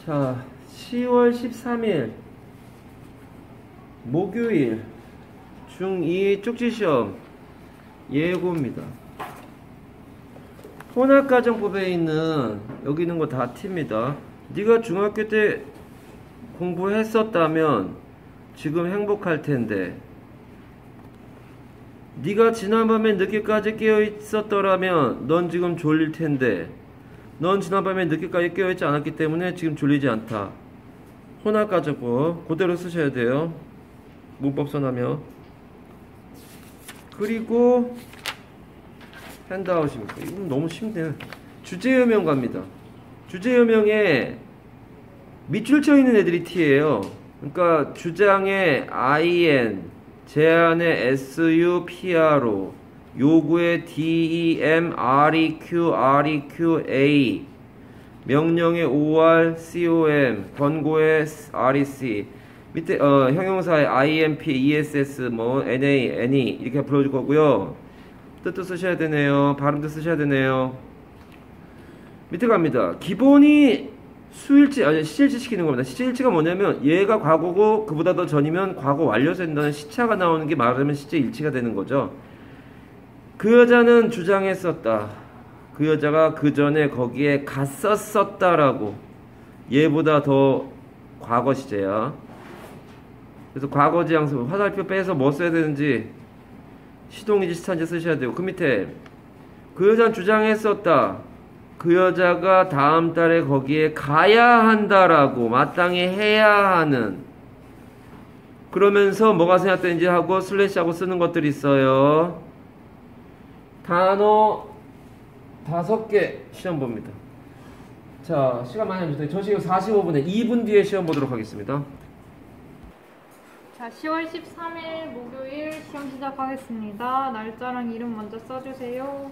자, 10월 13일 목요일 중2 쪽지시험 예고입니다. 혼합가정법에 있는 여기 있는 거 다 T입니다. 네가 중학교 때 공부했었다면 지금 행복할 텐데, 네가 지난밤에 늦게까지 깨어 있었더라면 넌 지금 졸릴 텐데, 넌 지난밤에 늦게까지 깨어 있지 않았기 때문에 지금 졸리지 않다. 혼합가정법 그대로 쓰셔야 돼요. 문법 선하며. 그리고 핸드아웃입니다. 이건 너무 쉽네요. 주제유명 갑니다. 주제유명에 밑줄 쳐 있는 애들이 T예요. 그러니까 주장에 IN, 제안에 SUPRO, 요구에 DEM, REQ, REQA, 명령에 OR, COM, 권고에 REC, 밑에 형용사에 IMP, ESS, NA, NE 이렇게 불러줄 거고요. 뜻도 쓰셔야 되네요. 발음도 쓰셔야 되네요. 밑에 갑니다. 기본이 수일치, 아니 시일치 시키는 겁니다. 시일치가 뭐냐면 얘가 과거고 그보다 더 전이면 과거 완료해서 된다는 시차가 나오는 게 말하자면 시제 일치가 되는 거죠. 그 여자는 주장했었다. 그 여자가 그 전에 거기에 갔었었다라고. 얘보다 더 과거 시제야. 그래서 과거지향서 화살표 빼서 뭐 써야 되는지 시동인지 시차인지 쓰셔야 되고, 그 밑에 그 여자는 주장했었다. 그 여자가 다음 달에 거기에 가야 한다라고, 마땅히 해야 하는. 그러면서 뭐가 생략되는지 하고 슬래시하고 쓰는 것들이 있어요. 단어 5개 시험 봅니다. 자, 시간 많이 해주세요. 저 지금 45분에 2분 뒤에 시험 보도록 하겠습니다. 자, 10월 13일 목요일 시험 시작하겠습니다. 날짜랑 이름 먼저 써주세요.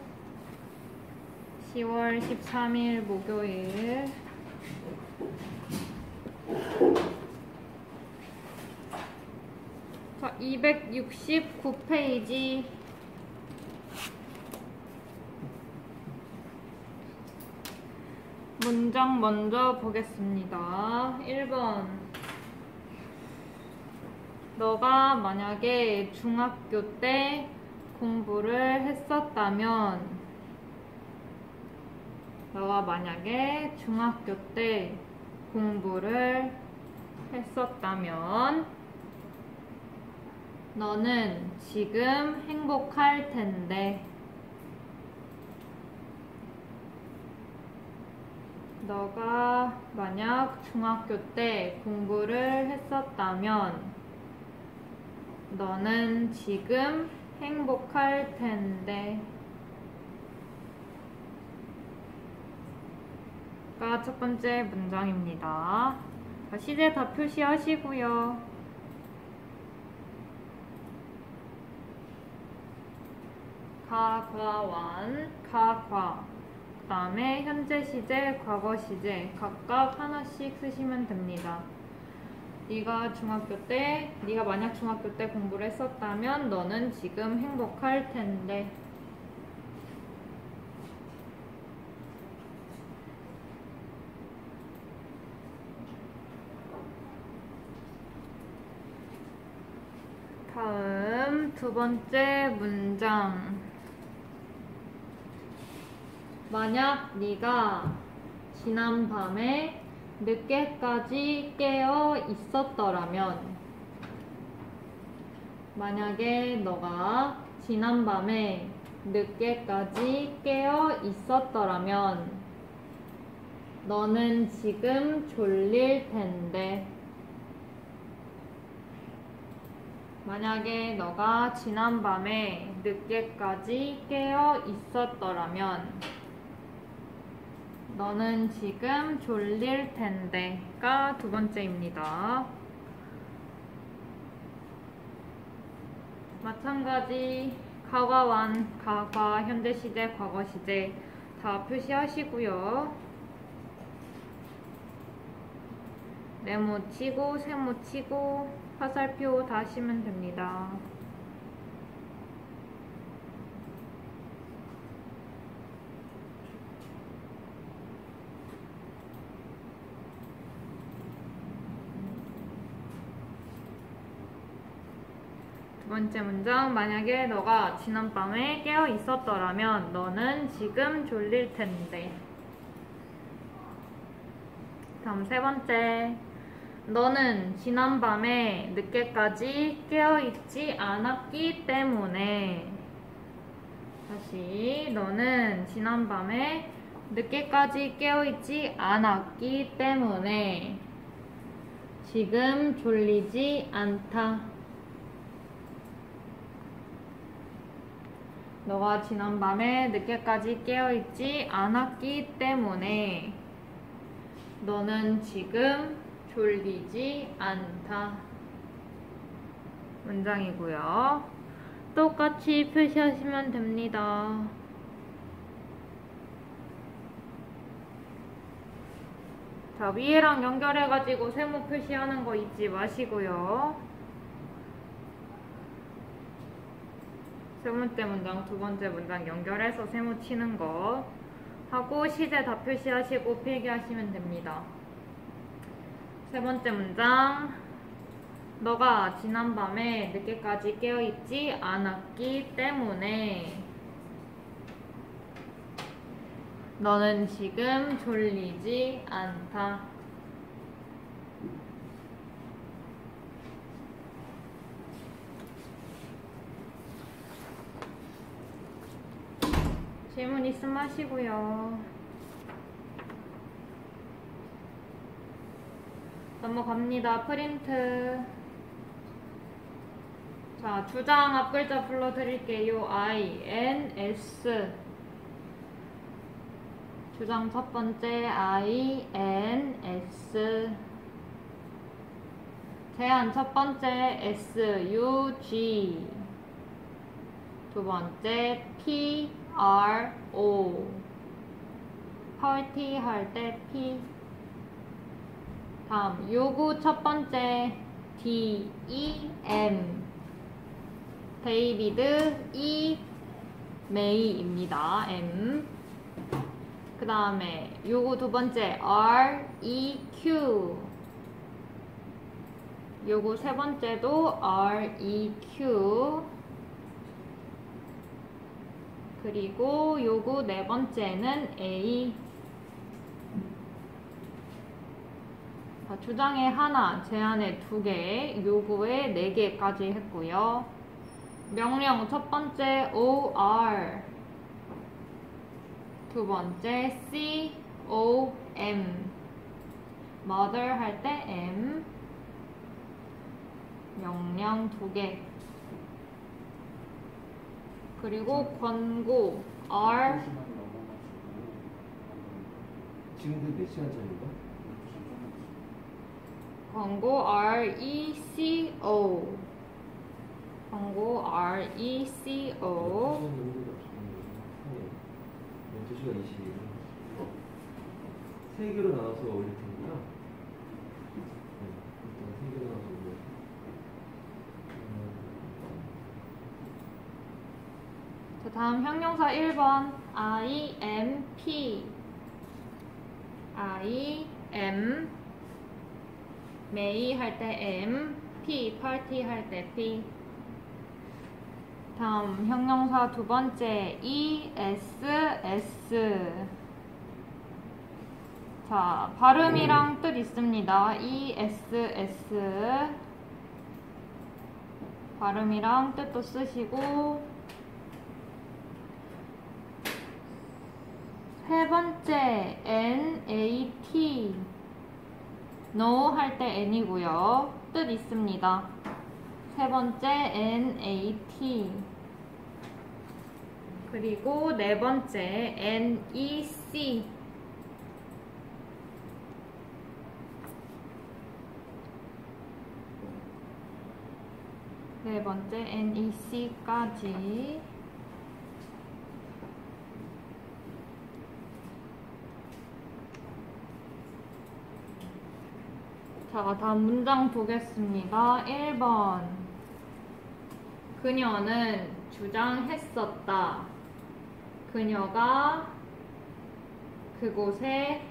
10월 13일 목요일. 자, 269페이지. 문장 먼저 보겠습니다. 1번. 너가 만약에 중학교 때 공부를 했었다면, 너가 만약에 중학교 때 공부를 했었다면 너는 지금 행복할 텐데. 너가 만약 중학교 때 공부를 했었다면 너는 지금 행복할 텐데 가 첫 번째 문장입니다. 자, 시제 다 표시하시고요. 가, 과, 완, 가, 과. 그 다음에 현재 시제, 과거 시제 각각 하나씩 쓰시면 됩니다. 네가 만약 중학교 때 공부를 했었다면 너는 지금 행복할 텐데. 다음 두 번째 문장. 만약 네가 지난 밤에 늦게까지 깨어 있었더라면, 만약에 너가 지난 밤에 늦게까지 깨어 있었더라면 너는 지금 졸릴 텐데. 만약에 너가 지난 밤에 늦게까지 깨어 있었더라면 너는 지금 졸릴 텐데가 두 번째입니다. 마찬가지 가과 완, 가과, 현재 시제, 과거 시제 다 표시하시고요. 네모 치고 세모 치고 화살표 다 하시면 됩니다. 번째 문장, 만약에 너가 지난밤에 깨어 있었더라면 너는 지금 졸릴 텐데. 다음 세 번째, 너는 지난밤에 늦게까지 깨어 있지 않았기 때문에. 다시, 너는 지난밤에 늦게까지 깨어 있지 않았기 때문에 지금 졸리지 않다. 너가 지난밤에 늦게까지 깨어있지 않았기 때문에 너는 지금 졸리지 않다. 문장이고요. 똑같이 표시하시면 됩니다. 자, 위에랑 연결해가지고 세모 표시하는 거 잊지 마시고요. 세 번째 문장, 두 번째 문장 연결해서 세모 치는 거 하고 시제 다 표시하시고 필기하시면 됩니다. 세 번째 문장, 너가 지난밤에 늦게까지 깨어있지 않았기 때문에 너는 지금 졸리지 않다. 질문 있으면 하시고요. 넘어갑니다. 프린트. 자, 주장 앞글자 불러드릴게요. I, N, S. 주장 첫 번째 I, N, S. 제한 첫 번째 S, U, G. 두 번째 P, R, O. party 할 때 P. 다음 요구 첫 번째 D, E, M. 데이비드, E, 메이입니다. M. 그 다음에 요구 두 번째 R, E, Q. 요구 세 번째도 R, E, Q. 그리고 요구 네 번째는 A. 주장에 하나, 제안에 두 개, 요구에 네 개까지 했고요. 명령 첫 번째 OR. 두 번째 COM. mother 할 때 M. 명령 두 개. 그리고 권고 R. 지금 몇 시간짜리인가? 권고 RECO. 권고 RECO. 12시간 20분. 세 개로 나눠서 올릴 테니까. 일단 세 개로 나눠서 올려. 자, 다음 형용사 1번. I am P. I am. may 할 때 M. P. party 할 때 P. 다음 형용사 두 번째 ES, S. 자, 발음이랑 뜻 있습니다. ES, S. 발음이랑 뜻도 쓰시고. 세 번째 NAT. No 할 때 N이고요. 뜻 있습니다. 세 번째 NAT. 그리고 네 번째 NEC. 네 번째 NEC까지. 자, 다음 문장 보겠습니다. 1번. 그녀는 주장했었다. 그녀가 그곳에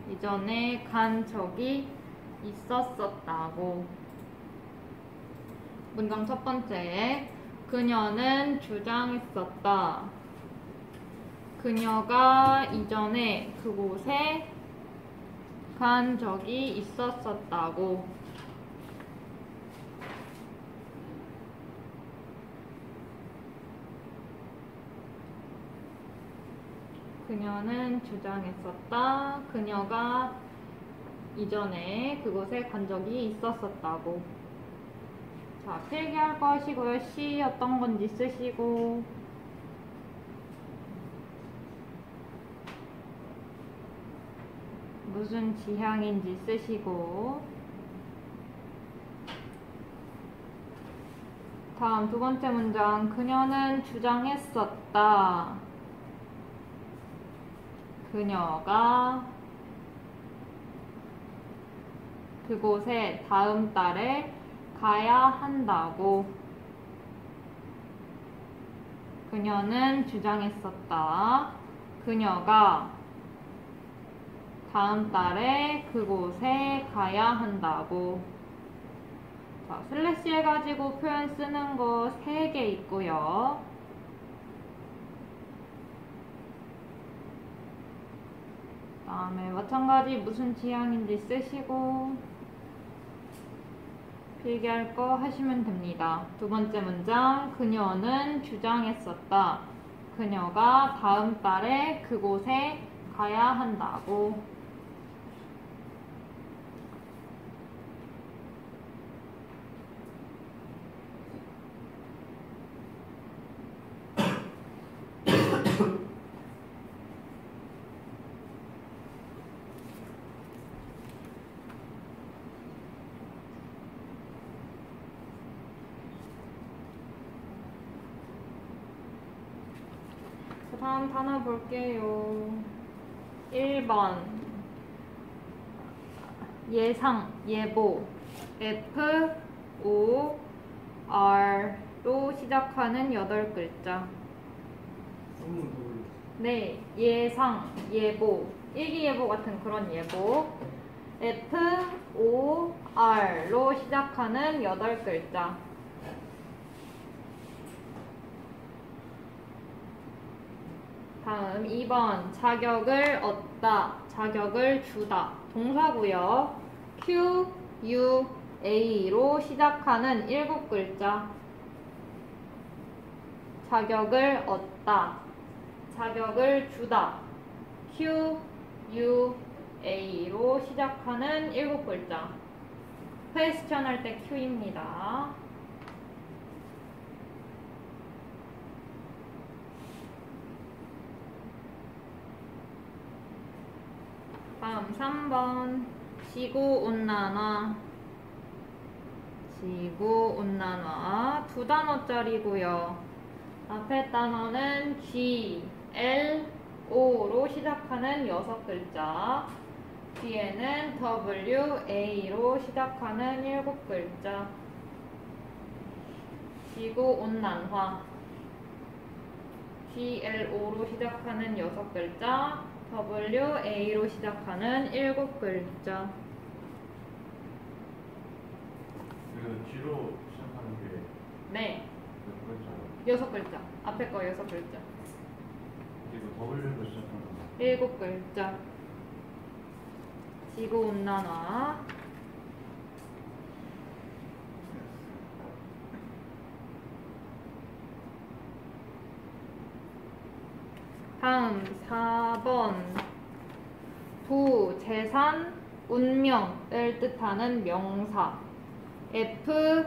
이전에 간 적이 있었었다고. 문장 첫 번째. 그녀는 주장했었다. 그녀가 이전에 그곳에 간 적이 있었었다고. 그녀는 주장했었다. 그녀가 이전에 그곳에 간 적이 있었었다고. 자, 필기할 거 하시고요. 시 어떤 건지 쓰시고. 무슨 지향인지 쓰시고. 다음 두 번째 문장. 그녀는 주장했었다. 그녀가 그곳에 다음 달에 가야 한다고. 그녀는 주장했었다. 그녀가 다음 달에 그곳에 가야 한다고. 자, 슬래시 해가지고 표현 쓰는 거 3개 있고요. 다음에 마찬가지 무슨 지향인지 쓰시고 필기할 거 하시면 됩니다. 두 번째 문장. 그녀는 주장했었다. 그녀가 다음 달에 그곳에 가야 한다고. 다음 단어 볼게요. 1번 예상, 예보. F-O-R로 시작하는 8글자. 네, 예상, 예보. 일기예보 같은 그런 예보. F-O-R로 시작하는 8글자. 다음 2번 자격을 얻다, 자격을 주다. 동사고요. Q-U-A로 시작하는 7글자. 자격을 얻다, 자격을 주다. Q-U-A로 시작하는 7글자. 퀘스천 할 때 Q입니다. 다음 3번 지구온난화. 지구온난화 2단어짜리고요. 앞에 단어는 G, L, O로 시작하는 6글자. 뒤에는 W, A로 시작하는 7글자. 지구온난화 G, L, O로 시작하는 6글자. W, A로 시작하는 7글자. 그 G로 시작하는 게 네, 몇 글자요? 6글자. 앞에 거 6글자. 그리고 W로 시작하는 거 7글자. 지구온난화. 다음 4번 부, 재산, 운명을 뜻하는 명사. F-O-R로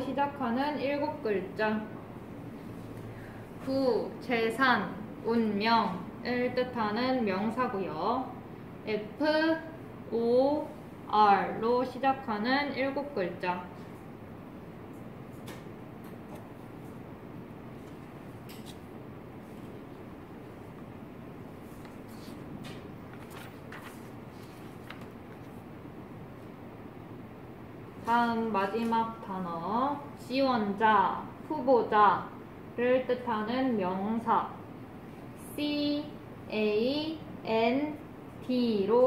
시작하는 7글자. 부, 재산, 운명을 뜻하는 명사고요. F-O-R로 시작하는 7글자. 다음 마지막 단어 지원자, 후보자를 뜻하는 명사. C-A-N-D로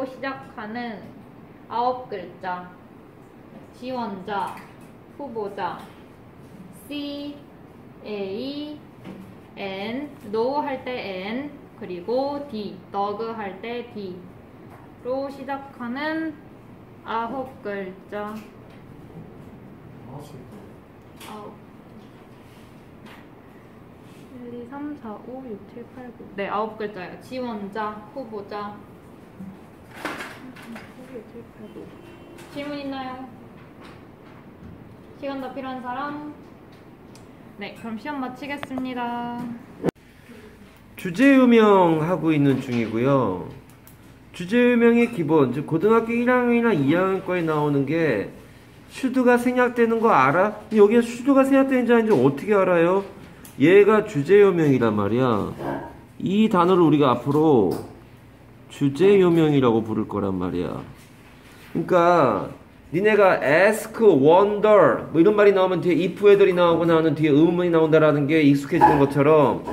시작하는 9글자. 지원자, 후보자. C A N no 할 때 N 그리고 D dog 할 때 D로 시작하는 9글자. 1, 2, 3, 4, 5, 6, 7, 8, 9. 네, 9글자예요. 지원자, 후보자. 5, 6, 7, 8, 9. 질문 있나요? 시간 더 필요한 사람? 네, 그럼 시험 마치겠습니다. 주제유명 하고 있는 중이고요. 주제유명의 기본, 즉 고등학교 1학년이나 2학년 거에 나오는 게 슈드가 생략되는 거 알아? 여기에 슈드가 생략되는지 아닌지 어떻게 알아요? 얘가 주제요명이란 말이야. 이 단어를 우리가 앞으로 주제요명이라고 부를 거란 말이야. 그러니까 니네가 ask, wonder 뭐 이런 말이 나오면 뒤에 if, whether이 나오거나 하는 뒤에 의문문이 나온다라는 게 익숙해지는 것처럼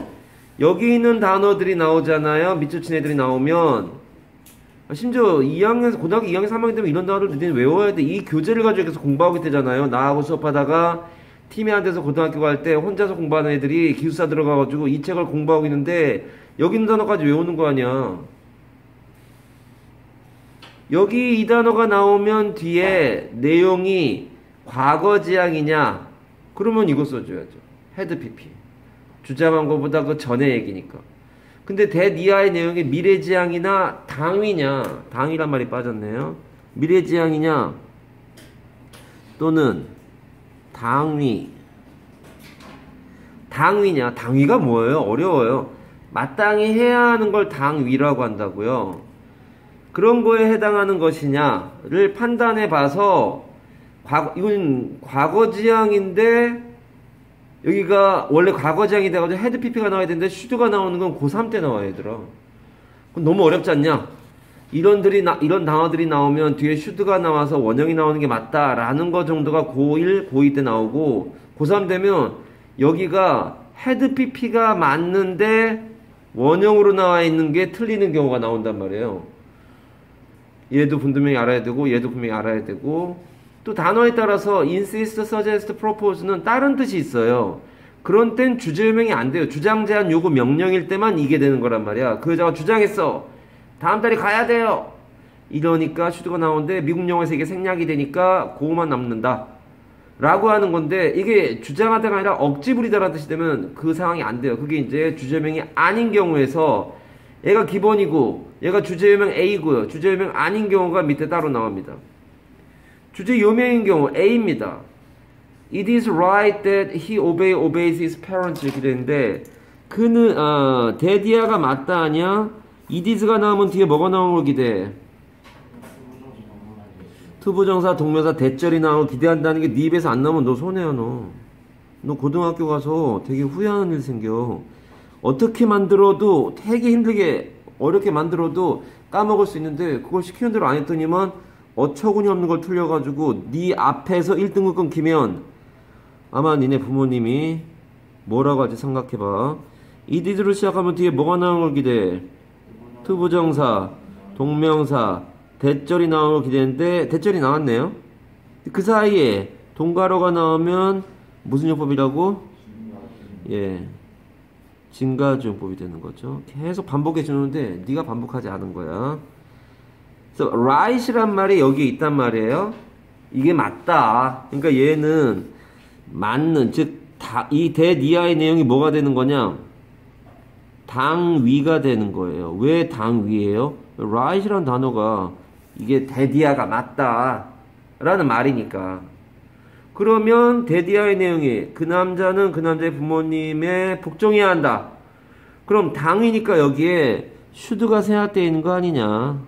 여기 있는 단어들이 나오잖아요. 밑줄 친 애들이 나오면 심지어 2학년, 고등학교 2학년, 3학년 되면 이런 단어를 니네 외워야 돼. 이 교재를 가지고 계속 공부하게 되잖아요. 나하고 수업하다가 팀이 안 돼서 고등학교 갈 때 혼자서 공부하는 애들이 기숙사 들어가가지고 이 책을 공부하고 있는데 여기 있는 단어까지 외우는 거 아니야. 여기 이 단어가 나오면 뒤에 내용이 과거지향이냐? 그러면 이거 써줘야죠. 헤드 PP. 주장한 것보다 그 전의 얘기니까. 근데 대니아의 내용이 미래지향이나 당위냐? 당위란 말이 빠졌네요. 미래지향이냐? 또는 당위. 당위냐? 당위가 뭐예요? 어려워요. 마땅히 해야 하는 걸 당위라고 한다고요. 그런 거에 해당하는 것이냐를 판단해 봐서 이건 과거지향인데 여기가 원래 과거지향이 돼가지고 헤드 PP가 나와야 되는데 슈드가 나오는 건 고3 때 나와야 얘들아. 그럼 너무 어렵지 않냐? 이런 단어들이 나오면 뒤에 슈드가 나와서 원형이 나오는 게 맞다라는 거 정도가 고1, 고2 때 나오고 고3 되면 여기가 헤드 PP가 맞는데 원형으로 나와 있는 게 틀리는 경우가 나온단 말이에요. 얘도 분명히 알아야 되고 얘도 분명히 알아야 되고 또 단어에 따라서 insist, suggest, propose는 다른 뜻이 있어요. 그런 땐 주제유명이 안 돼요. 주장, 제안, 요구, 명령일 때만 이게 되는 거란 말이야. 그 여자가 주장했어. 다음 달에 가야 돼요. 이러니까 슈드가 나오는데 미국 영어에서 이게 생략이 되니까 고만 남는다. 라고 하는 건데 이게 주장하다가 아니라 억지 부리다라는 뜻이 되면 그 상황이 안 돼요. 그게 이제 주제유명이 아닌 경우에서 얘가 기본이고 얘가 주제유명 A고요. 주제유명 아닌 경우가 밑에 따로 나옵니다. 주제유명인 경우 A입니다. It is right that he obeys his parents 이렇게 되는데 그는 데디아가 맞다 하냐? it is가 나오면 뒤에 뭐가 나오는 걸 기대해? 투부정사 동명사 대절이 나오고 기대한다는 게 네 입에서 안 나오면 너 손해야 너. 너 고등학교 가서 되게 후회하는 일 생겨. 어떻게 만들어도 되게 힘들게 어렵게 만들어도 까먹을 수 있는데 그걸 시키는 대로 안 했더니만 어처구니 없는 걸 틀려가지고 네 앞에서 1등급 끊기면 아마 니네 부모님이 뭐라고 할지 생각해봐. 이 디드로 시작하면 뒤에 뭐가 나오는 걸 기대해? 투부정사, 동명사, 대절이 나오는 걸 기대했는데 대절이 나왔네요. 그 사이에 동가로가 나오면 무슨 용법이라고? 예, 진가주용법이 되는 거죠. 계속 반복해 주는데 네가 반복하지 않은 거야. 그래서 right이란 말이 여기에 있단 말이에요. 이게 맞다. 그러니까 얘는 맞는, 즉 이 대니아의 내용이 뭐가 되는 거냐? 당위가 되는 거예요. 왜 당위예요? right이란 단어가 이게 대니아가 맞다 라는 말이니까. 그러면 대디아의 내용이 그 남자는 그 남자의 부모님의 복종해야 한다. 그럼 당위니까 여기에 슈드가 생략되어 있는 거 아니냐.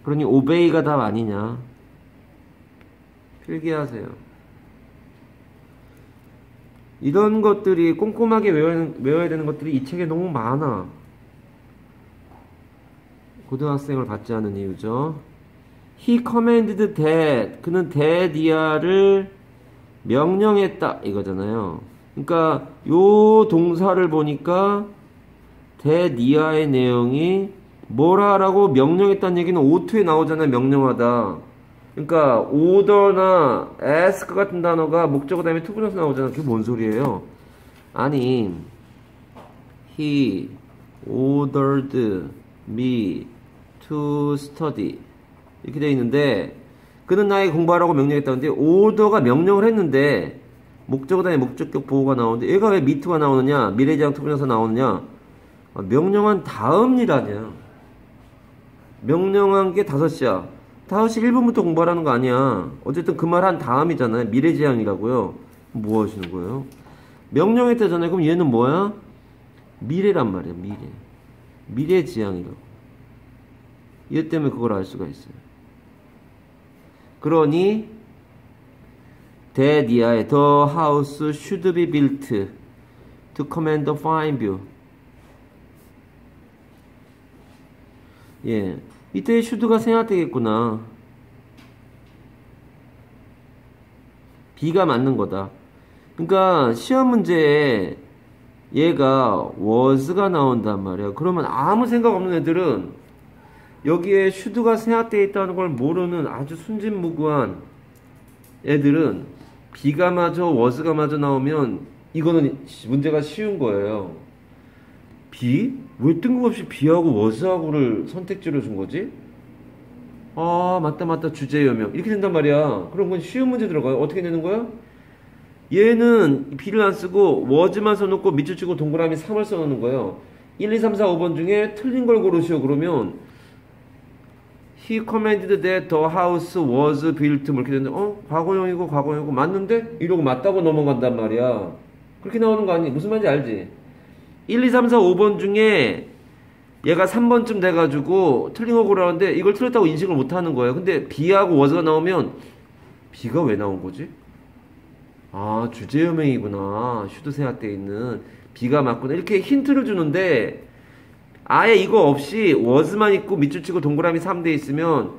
그러니 오베이가 답 아니냐. 필기하세요. 이런 것들이 꼼꼼하게 외워야 되는 것들이 이 책에 너무 많아. 고등학생을 받지 않은 이유죠. He commanded that. 그는 대디아를 명령했다. 이거잖아요. 그러니까 요 동사를 보니까 대디아의 내용이 뭐라라고 명령했다는 얘기는 오투에 나오잖아요. 명령하다. 그러니까 order나 ask 같은 단어가 목적어 다음에 to 붙여서 나오잖아. 그게 뭔 소리예요? 아니, he ordered me to study 이렇게 돼 있는데 그는 나에게 공부하라고 명령했다는데 order가 명령을 했는데 목적어 다음에 목적격 보호가 나오는데 얘가 왜 me to가 나오느냐? 미래지향 to 붙여서 나오느냐? 명령한 다음 일 아니야. 명령한 게 5시야. 5시 1분부터 공부하라는 거 아니야. 어쨌든 그 말 한 다음이잖아요. 미래지향이라고요. 뭐 하시는 거예요? 명령했다잖아요. 그럼 얘는 뭐야? 미래란 말이야. 미래지향이라고. 얘 때문에 그걸 알 수가 있어요. 그러니 that the house should be built to command a fine view. 예, 이때 should가 생략되겠구나. B가 맞는 거다. 그러니까 시험 문제에 얘가 was가 나온단 말이야. 그러면 아무 생각 없는 애들은 여기에 should가 생략되어 있다는 걸 모르는 아주 순진무구한 애들은 B가 마저 was가 마저 나오면 이거는 문제가 쉬운 거예요. B? 왜 뜬금없이 B하고 was하고를 선택지로 준 거지? 아 맞다 주제여명 이렇게 된단 말이야. 그럼 그건 쉬운 문제 들어가요. 어떻게 내는 거야? 얘는 B를 안 쓰고 was만 써놓고 밑줄 치고 동그라미 3을 써놓는 거예요. 1, 2, 3, 4, 5번 중에 틀린 걸 고르시오. 그러면 He commanded that the house was built 뭐 이렇게 되는데 과거형이고 맞는데? 이러고 맞다고 넘어간단 말이야. 그렇게 나오는 거 아니? 무슨 말인지 알지? 1, 2, 3, 4, 5번 중에 얘가 3번쯤 돼가지고 틀린 거 고르라는데 이걸 틀렸다고 인식을 못하는 거예요. 근데 B하고 was가 나오면 B가 왜 나온 거지? 아 주제여명이구나. should 생략되어 있는 B가 맞구나. 이렇게 힌트를 주는데 아예 이거 없이 was만 있고 밑줄 치고 동그라미 3돼 있으면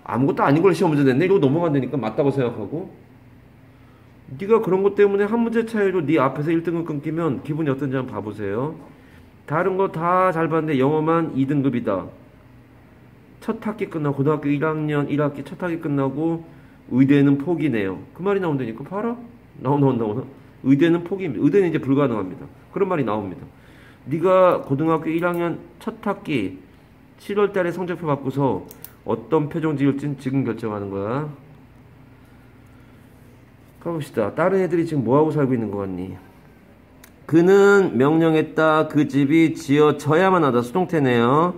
아무것도 아닌 걸 시험 문제 냈네. 이러고 넘어간다니까. 맞다고 생각하고. 네가 그런 것 때문에 한 문제 차이로 네 앞에서 1등급 끊기면 기분이 어떤지 한번 봐보세요. 다른 거 다 잘 봤는데 영어만 2등급이다. 첫 학기 끝나고 고등학교 1학년 1학기 첫 학기 끝나고 의대는 포기네요. 그 말이 나온다니까. 봐라. 나오나. 의대는 포기입니다. 의대는 이제 불가능합니다. 그런 말이 나옵니다. 네가 고등학교 1학년 첫 학기 7월 달에 성적표 받고서 어떤 표정 지을진 지금 결정하는 거야. 가봅시다. 다른 애들이 지금 뭐하고 살고 있는 것 같니? 그는 명령했다. 그 집이 지어져야만 하다. 수동태네요.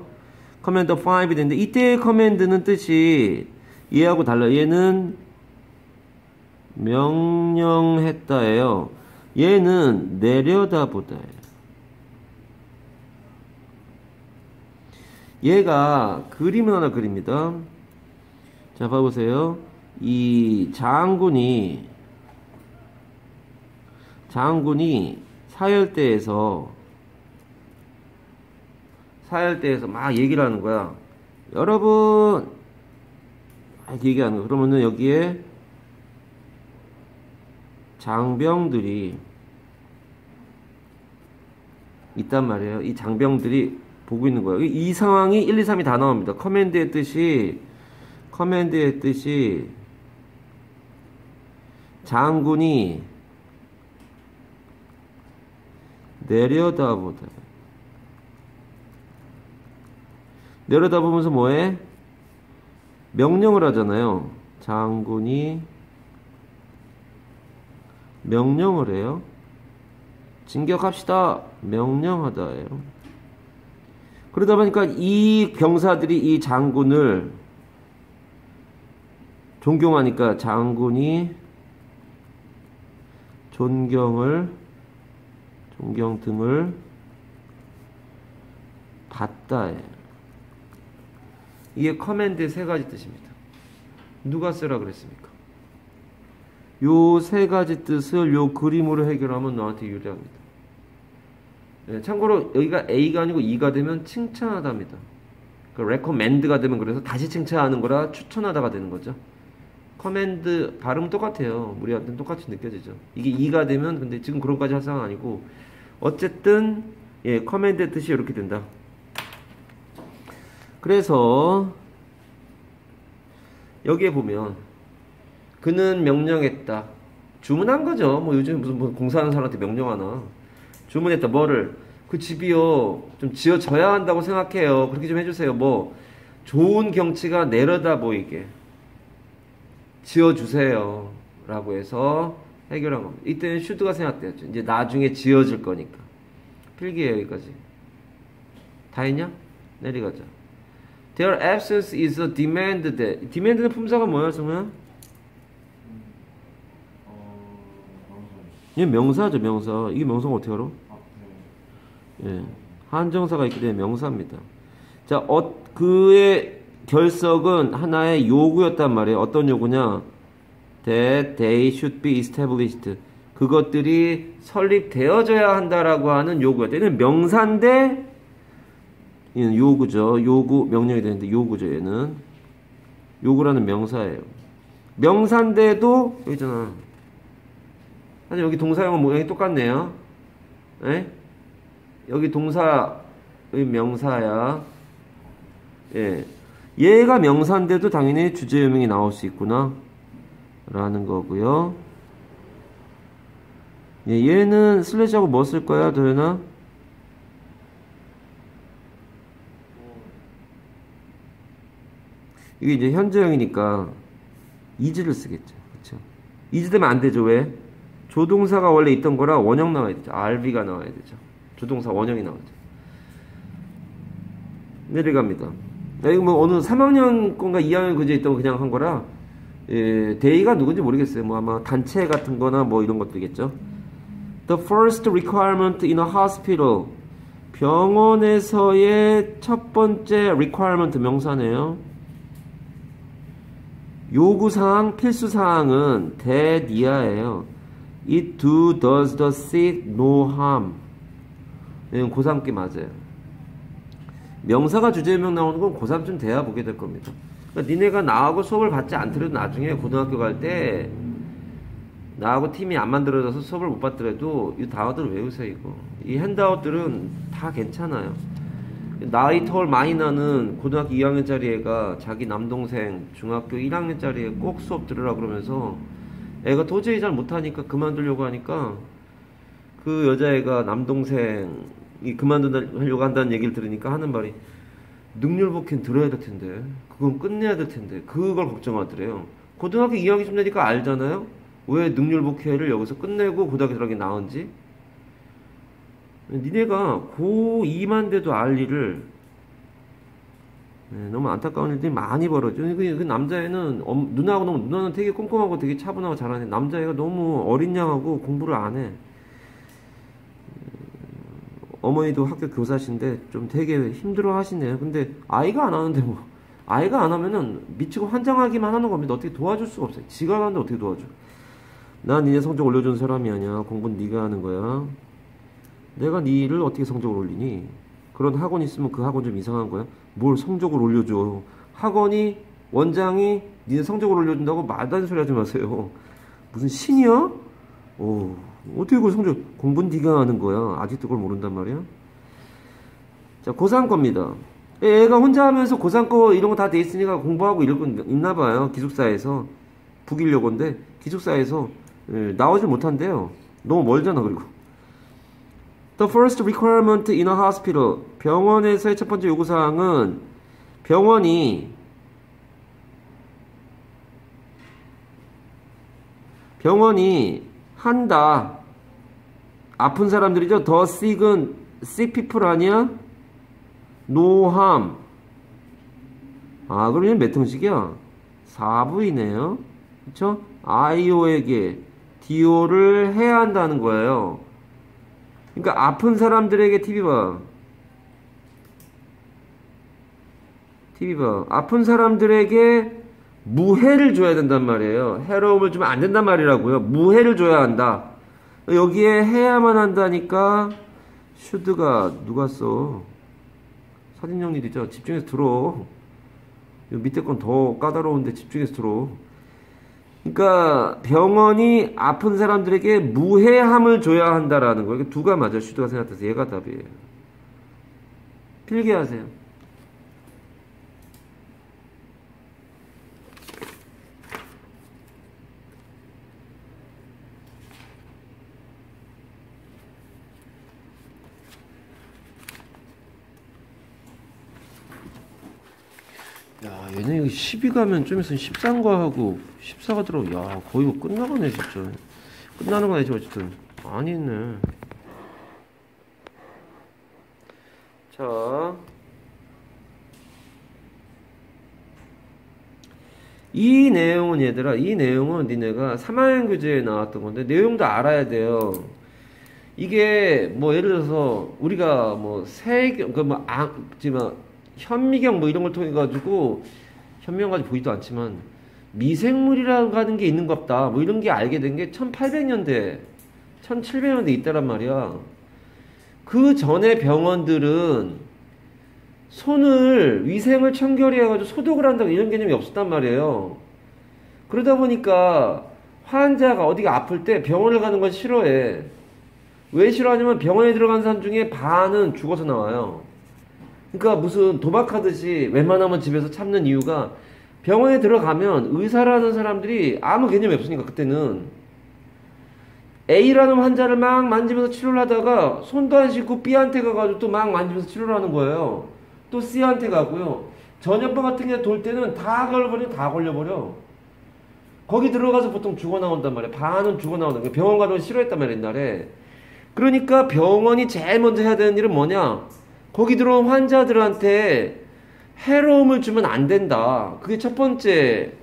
커맨드 5이 되는데 이때의 커맨드는 뜻이 얘하고 달라요. 얘는 명령했다예요. 얘는 내려다보다예요. 얘가 그림을 하나 그립니다. 자, 봐보세요. 이 장군이 사열대에서 막 얘기를 하는 거야. 여러분, 이렇게 얘기하는 거야. 그러면은 여기에 장병들이 있단 말이에요. 이 장병들이 보고 있는 거예요. 이 상황이 1, 2, 3이 다 나옵니다. 커맨드의 뜻이 장군이 내려다보면서 뭐해? 명령을 하잖아요. 장군이 명령을 해요. 진격합시다. 명령하다예요. 그러다 보니까 이 병사들이 이 장군을 존경하니까 장군이 존경 등을 받다예요. 이게 커맨드의 세 가지 뜻입니다. 누가 쓰라 그랬습니까? 요 세 가지 뜻을 요 그림으로 해결하면 너한테 유리합니다. 네, 참고로 여기가 A가 아니고 E가 되면 칭찬하다입니다. 그 recommend가 되면 그래서 다시 칭찬하는 거라 추천하다가 되는 거죠. 커맨드 발음 똑같아요. 우리한테는 똑같이 느껴지죠. 이게 E가 되면 근데 지금 그런까지 할 상황 아니고 어쨌든 예, 커맨드의 뜻이 이렇게 된다. 그래서 여기에 보면 그는 명령했다. 주문한 거죠. 뭐 요즘 무슨 뭐 공사하는 사람한테 명령하나. 주문했다. 뭐를? 그 집이요. 좀 지어져야 한다고 생각해요. 그렇게 좀 해주세요. 뭐 좋은 경치가 내려다 보이게 지어주세요. 라고 해서 해결한 겁니다. 이때는 should가 생각되었죠. 이제 나중에 지어질 거니까. 필기예요. 여기까지. 다 했냐? 내려가자. Their absence is a demand that. demand는 품사가 뭐야, 정말? 얘 명사죠, 명사. 이게 명사가 어떻게 알아? 예. 한정사가 있기 때문에 명사입니다. 자, 그의 결석은 하나의 요구였단 말이에요. 어떤 요구냐? That they should be established. 그것들이 설립되어져야 한다라고 하는 요구였다. 얘는 명사인데, 얘는 요구죠. 요구, 명령이 되는데 요구죠, 얘는. 요구라는 명사예요. 명사인데도, 여기 있잖아. 사실 여기 동사형은 모양이 똑같네요. 에? 여기 동사, 여기 명사야. 예. 얘가 명사인데도 당연히 주제유명이 나올 수 있구나. 라는 거고요. 예, 얘는 슬래시하고 뭐 쓸 거야, 도현아? 이게 이제 현재형이니까 is를 쓰겠죠. 그쵸? is 되면 안 되죠. 왜? 조동사가 원래 있던 거라 원형 나와야 되죠. RB가 나와야 되죠. 조동사 원형이 나오죠. 내려갑니다. 이거 뭐 어느 3학년 건가 2학년 그제 있던 거 그냥 한 거라, 예, 데이가 누군지 모르겠어요. 뭐 아마 단체 같은 거나 뭐 이런 것들이겠죠. The first requirement in a hospital. 병원에서의 첫 번째 requirement 명사네요. 요구사항, 필수사항은 that 이하예요. It does the sick no harm. 이건 고3께 맞아요. 명사가 주제명 나오는 건 고3쯤 돼야 보게 될 겁니다. 그러니까 니네가 나하고 수업을 받지 않더라도 나중에 고등학교 갈 때 나하고 팀이 안 만들어져서 수업을 못 받더라도 이 단어들을 외우세요. 이거. 이 핸드아웃들은 다 괜찮아요. 나이 털 많이 나는 고등학교 2학년짜리 애가 자기 남동생 중학교 1학년짜리 애 꼭 수업 들으라 그러면서 애가 도저히 잘 못하니까 그만두려고 하니까 그 여자애가 남동생이 그만두려고 한다는 얘기를 들으니까 하는 말이, 능률복귀는 들어야 될 텐데, 그건 끝내야 될 텐데, 그걸 걱정하더래요. 고등학교 2학년쯤 되니까 알잖아요? 왜 능률복귀를 여기서 끝내고 고등학교 들어가기 나은지? 니네가 고2만 돼도 알 일을, 너무 안타까운 일들이 많이 벌어져. 그 남자애는, 누나는 되게 꼼꼼하고 되게 차분하고 잘하네. 남자애가 너무 어린 양하고 공부를 안 해. 어머니도 학교 교사신데 좀 되게 힘들어 하시네요. 근데 아이가 안 하는데 뭐, 아이가 안 하면은 미치고 환장하기만 하는 겁니다. 어떻게 도와줄 수가 없어요. 지가 하는데 어떻게 도와줘. 난 니네 성적 올려준 사람이 아니야. 공부는 네가 하는 거야. 내가 네 일을 어떻게 성적을 올리니? 그런 학원 있으면 그 학원 좀 이상한 거야? 뭘 성적을 올려줘. 학원이, 원장이 니네 성적을 올려준다고 말도 안 되는 소리 하지 마세요. 무슨 신이야? 어떻게 그걸 성적, 공부는 네가 하는 거야. 아직도 그걸 모른단 말이야? 자, 고3 겁니다. 애가 혼자 하면서 고3 거 이런 거 다 돼 있으니까 공부하고 이런 거 있나 봐요. 기숙사에서. 북일여고인데 기숙사에서 나오질 못한대요. 너무 멀잖아. 그리고 The first requirement in a hospital. 병원에서의 첫 번째 요구사항은 병원이 한다. 아픈 사람들이죠. The sick은 sick people 아니야? No harm. 그럼 얘는 몇 형식이야? 4부이네요. 그쵸? IO에게 DO를 해야 한다는 거예요. 그러니까 아픈 사람들에게 TV 봐. 아픈 사람들에게 무해를 줘야 된단 말이에요. 해로움을 주면 안 된단 말이라고요. 무해를 줘야 한다. 여기에 해야만 한다니까 should가 누가 써? 사진영리도 집중해서 들어. 밑에 건 더 까다로운데 집중해서 들어. 그러니까 병원이 아픈 사람들에게 무해함을 줘야 한다라는 거예요. 두가 맞아. should가 생각돼서 얘가 답이에요. 필기하세요. 야, 얘네 여기 12 가면 좀 있으면 13가 하고 14가 들어. 야, 거의 뭐 끝나가네, 진짜. 끝나는 거 아니지, 어쨌든. 많이 있네. 자. 이 내용은 얘들아, 이 내용은 니네가 3학년 교재에 나왔던 건데, 내용도 알아야 돼요. 이게 뭐 예를 들어서 우리가 뭐 세경, 지금 현미경 뭐 이런 걸 통해 가지고 현미경까지 보지도 않지만 미생물이라고 하는 게 있는 것 같다. 뭐 이런 게 알게 된 게 1800년대, 1700년대 있다란 말이야. 그 전에 병원들은 손을 위생을 청결해가지고 소독을 한다고 이런 개념이 없었단 말이에요. 그러다 보니까 환자가 어디가 아플 때 병원을 가는 건 싫어해. 왜 싫어하냐면 병원에 들어간 사람 중에 반은 죽어서 나와요. 그러니까 무슨 도박하듯이 웬만하면 집에서 참는 이유가 병원에 들어가면 의사라는 사람들이 아무 개념이 없으니까 그때는 A라는 환자를 막 만지면서 치료를 하다가 손도 안 씻고 B한테 가가지고 또 막 만지면서 치료를 하는 거예요. 또 C한테 가고요. 전염병 같은 게 돌 때는 다 걸려버려. 거기 들어가서 보통 죽어 나온단 말이야. 반은 죽어 나온단 말이야. 병원 가는 거 싫어했단 말이야, 옛날에. 그러니까 병원이 제일 먼저 해야 되는 일은 뭐냐? 거기 들어온 환자들한테 해로움을 주면 안 된다. 그게 첫 번째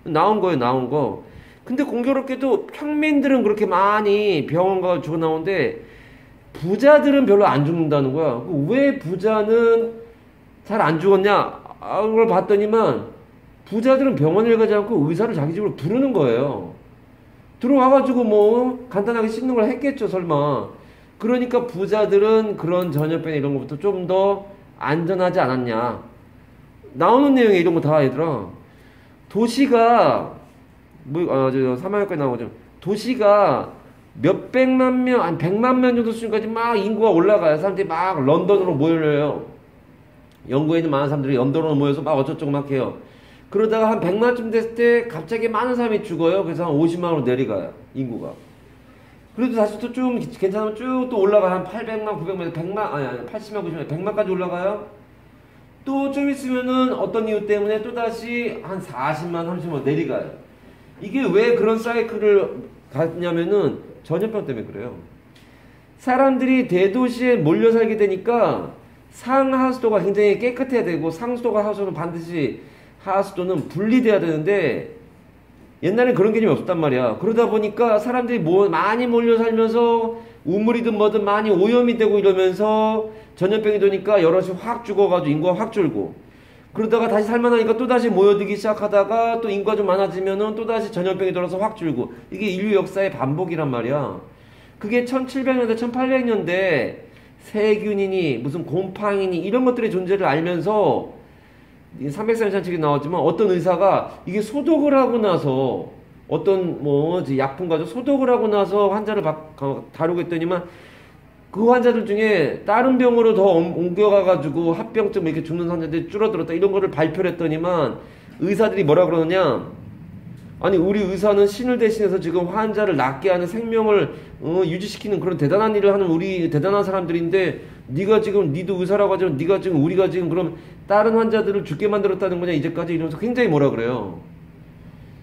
나온 거. 근데 공교롭게도 평민들은 그렇게 많이 병원 가서 죽어 나오는데 부자들은 별로 안 죽는다는 거야. 왜 부자는 잘 안 죽었냐? 그걸 봤더니만 부자들은 병원에 가지 않고 의사를 자기 집으로 부르는 거예요. 들어와가지고 뭐 간단하게 씻는 걸 했겠죠, 설마. 그러니까 부자들은 그런 전염병 이런 것부터 좀 더 안전하지 않았냐. 나오는 내용에 이런 거 다 얘들아. 도시가 뭐, 3학년까지 나오죠. 도시가 몇백만 명, 한 100만 명 정도 수준까지 막 인구가 올라가요. 사람들이 막 런던으로 모여요. 영국에 있는 많은 사람들이 런던으로 모여서 막 어쩌고저쩌고 막 해요. 그러다가 한 100만쯤 됐을 때 갑자기 많은 사람이 죽어요. 그래서 한 50만으로 내려가요. 인구가. 그래도 다시 또 좀 괜찮으면 쭉 또 올라가요. 한 800만, 900만, 100만, 아니 80만, 90만, 100만까지 올라가요. 또 좀 있으면은 어떤 이유 때문에 또 다시 한 40만, 30만 내려가요. 이게 왜 그런 사이클을 갔냐면은 전염병 때문에 그래요. 사람들이 대도시에 몰려 살게 되니까 상하수도가 굉장히 깨끗해야 되고 상수도가 하수도는 반드시 하수도는 분리돼야 되는데 옛날엔 그런 개념이 없었단 말이야. 그러다 보니까 사람들이 많이 몰려 살면서 우물이든 뭐든 많이 오염이 되고 이러면서 전염병이 되니까 여럿이 확 죽어가지고 인구가 확 줄고 그러다가 다시 살만하니까 또다시 모여들기 시작하다가 또 인구가 좀 많아지면은 또다시 전염병이 돌아서 확 줄고 이게 인류 역사의 반복이란 말이야. 그게 1700년대 1800년대 세균이니 무슨 곰팡이니 이런 것들의 존재를 알면서 300살 책에 나왔지만 어떤 의사가 이게 소독을 하고 나서 어떤 약품 가지고 소독을 하고 나서 환자를 다루고 했더니만 그 환자들 중에 다른 병으로 더 옮겨가가지고 합병증 이렇게 죽는 환자들이 줄어들었다 이런 거를 발표를 했더니만 의사들이 뭐라 그러느냐, 아니 우리 의사는 신을 대신해서 지금 환자를 낫게 하는 생명을 유지시키는 그런 대단한 일을 하는 우리 대단한 사람들인데 네가 지금 니도 의사라고 하지만 네가 지금 우리가 지금 그럼 다른 환자들을 죽게 만들었다는 거냐 이제까지 이러면서 굉장히 뭐라 그래요.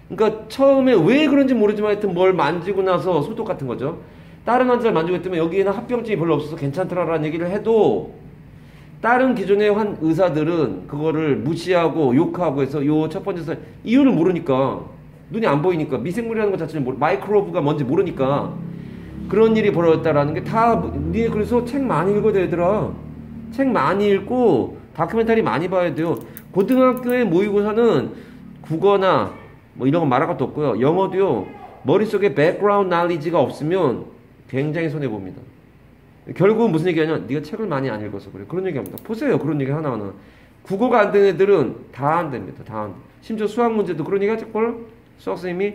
그러니까 처음에 왜 그런지 모르지만 하여튼 뭘 만지고 나서 소독 같은 거죠. 다른 환자를 만지고 있다면 여기에는 합병증이 별로 없어서 괜찮더라라는 얘기를 해도 다른 기존의 의사들은 그거를 무시하고 욕하고 해서 요 첫 번째 이유를 모르니까 눈이 안 보이니까 미생물이라는 것 자체는 마이크로브가 뭔지 모르니까 그런 일이 벌어졌다라는 게 다 니네 그래서 책 많이 읽어야 되더라. 책 많이 읽고 다큐멘터리 많이 봐야 돼요. 고등학교의 모의고사는 국어나 뭐 이런 거 말할 것도 없고요. 영어도요. 머릿속에 백그라운드 날리지가 없으면 굉장히 손해봅니다. 결국은 무슨 얘기하냐? 네가 책을 많이 안 읽어서 그래. 그런 얘기합니다. 보세요. 그런 얘기 하나하나. 국어가 안 되는 애들은 다 안 됩니다. 다 안 돼. 심지어 수학 문제도 그런 얘기 하실걸? 수학 선생님이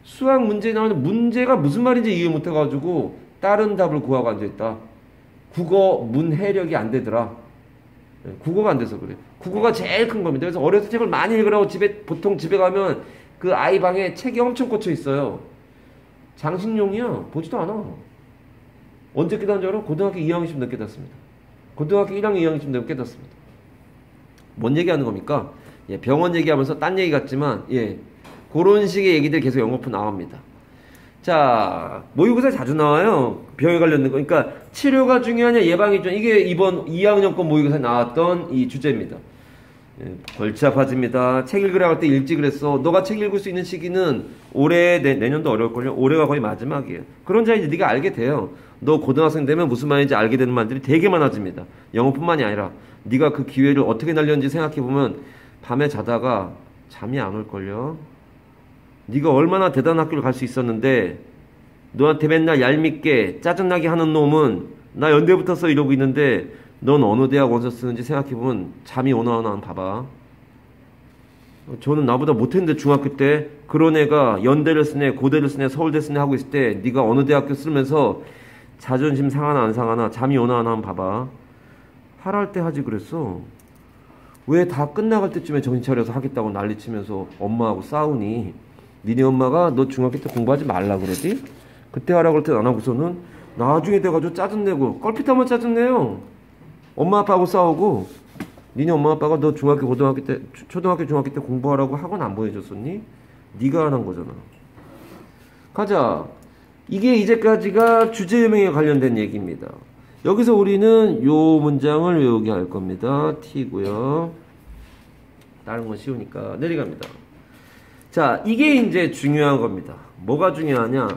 수학 문제에 나오는 문제가 무슨 말인지 이해 못해가지고 다른 답을 구하고 앉아있다. 국어 문해력이 안 되더라. 국어가 안 돼서 그래. 국어가 제일 큰 겁니다. 그래서 어려서 책을 많이 읽으라고 보통 집에 가면 그 아이 방에 책이 엄청 꽂혀 있어요. 장식용이야. 보지도 않아. 언제 깨닫는 줄 알아? 고등학교 2학년쯤 늦게 깨닫습니다. 고등학교 1학년 2학년쯤 늦게 깨닫습니다. 뭔 얘기하는 겁니까? 예, 병원 얘기하면서 딴 얘기 같지만 예, 그런 식의 얘기들 계속 영어표 나옵니다. 자, 모의고사 자주 나와요. 병에 관련된 거. 그러니까 치료가 중요하냐 예방이 좀 이게 이번 2학년 권 모의고사에 나왔던 이 주제입니다. 예, 골치 아파집니다. 책 읽으라고 할 때 읽지 그랬어. 너가 책 읽을 수 있는 시기는 올해 내년도 어려울걸요. 올해가 거의 마지막이에요. 그런 자 이제 네가 알게 돼요. 너 고등학생 되면 무슨 말인지 알게 되는 말들이 되게 많아집니다. 영어뿐만이 아니라 네가 그 기회를 어떻게 날렸는지 생각해보면 밤에 자다가 잠이 안 올걸요. 네가 얼마나 대단한 학교를 갈 수 있었는데 너한테 맨날 얄밉게 짜증나게 하는 놈은 나 연대 붙었어 이러고 있는데 넌 어느 대학 원서 쓰는지 생각해보면 잠이 오나 한번 봐봐. 저는 나보다 못했는데 중학교 때 그런 애가 연대를 쓰네 고대를 쓰네 서울대 쓰네 하고 있을 때 네가 어느 대학교 쓰면서 자존심 상하나 안 상하나 잠이 오나 한번 봐봐. 하랄 때 하지 그랬어. 왜 다 끝나갈 때쯤에 정신 차려서 하겠다고 난리치면서 엄마하고 싸우니? 니네 엄마가 너 중학교 때 공부하지 말라 그러지? 그때 하라 그럴 땐 안 하고서는 나중에 돼가지고 짜증내고 껄핏하면 짜증내요. 엄마 아빠하고 싸우고 니네 엄마 아빠가 너 중학교 고등학교 때 초등학교 중학교 때 공부하라고 학원 안 보내줬었니? 네가 안 한 거잖아. 가자. 이게 이제까지가 주제유명에 관련된 얘기입니다. 여기서 우리는 요 문장을 외우게 할 겁니다. T고요. 다른 건 쉬우니까 내려갑니다. 자, 이게 이제 중요한 겁니다. 뭐가 중요하냐?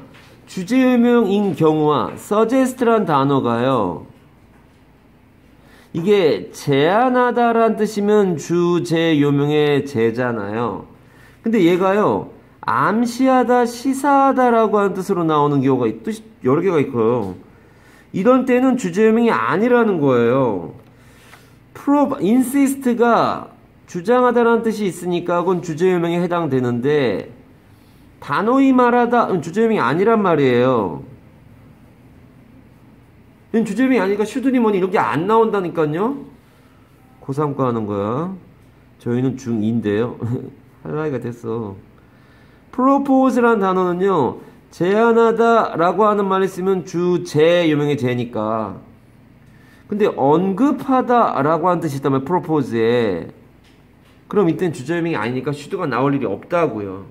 주제유명인 경우와 suggest란 단어가요. 이게 제안하다란 뜻이면 주제요명의 제잖아요. 근데 얘가요. 암시하다, 시사하다라고 하는 뜻으로 나오는 경우가 뜻이 여러 개가 있고요. 이런 때는 주제유명이 아니라는 거예요. insist가 주장하다라는 뜻이 있으니까 그건 주제유명에 해당되는데 단호히 말하다 주제유명이 아니란 말이에요. 주제유명이 아니니까 슈드니 뭐니 이런 게 안 나온다니까요. 고3과 하는 거야. 저희는 중2인데요. 할 나이가 됐어. propose라는 단어는요. 제안하다 라고 하는 말이 있으면 주제유명의 제니까. 근데 언급하다 라고 하는 뜻이 있다면 propose에 그럼 이때는 주제유명이 아니니까 슈드가 나올 일이 없다고요.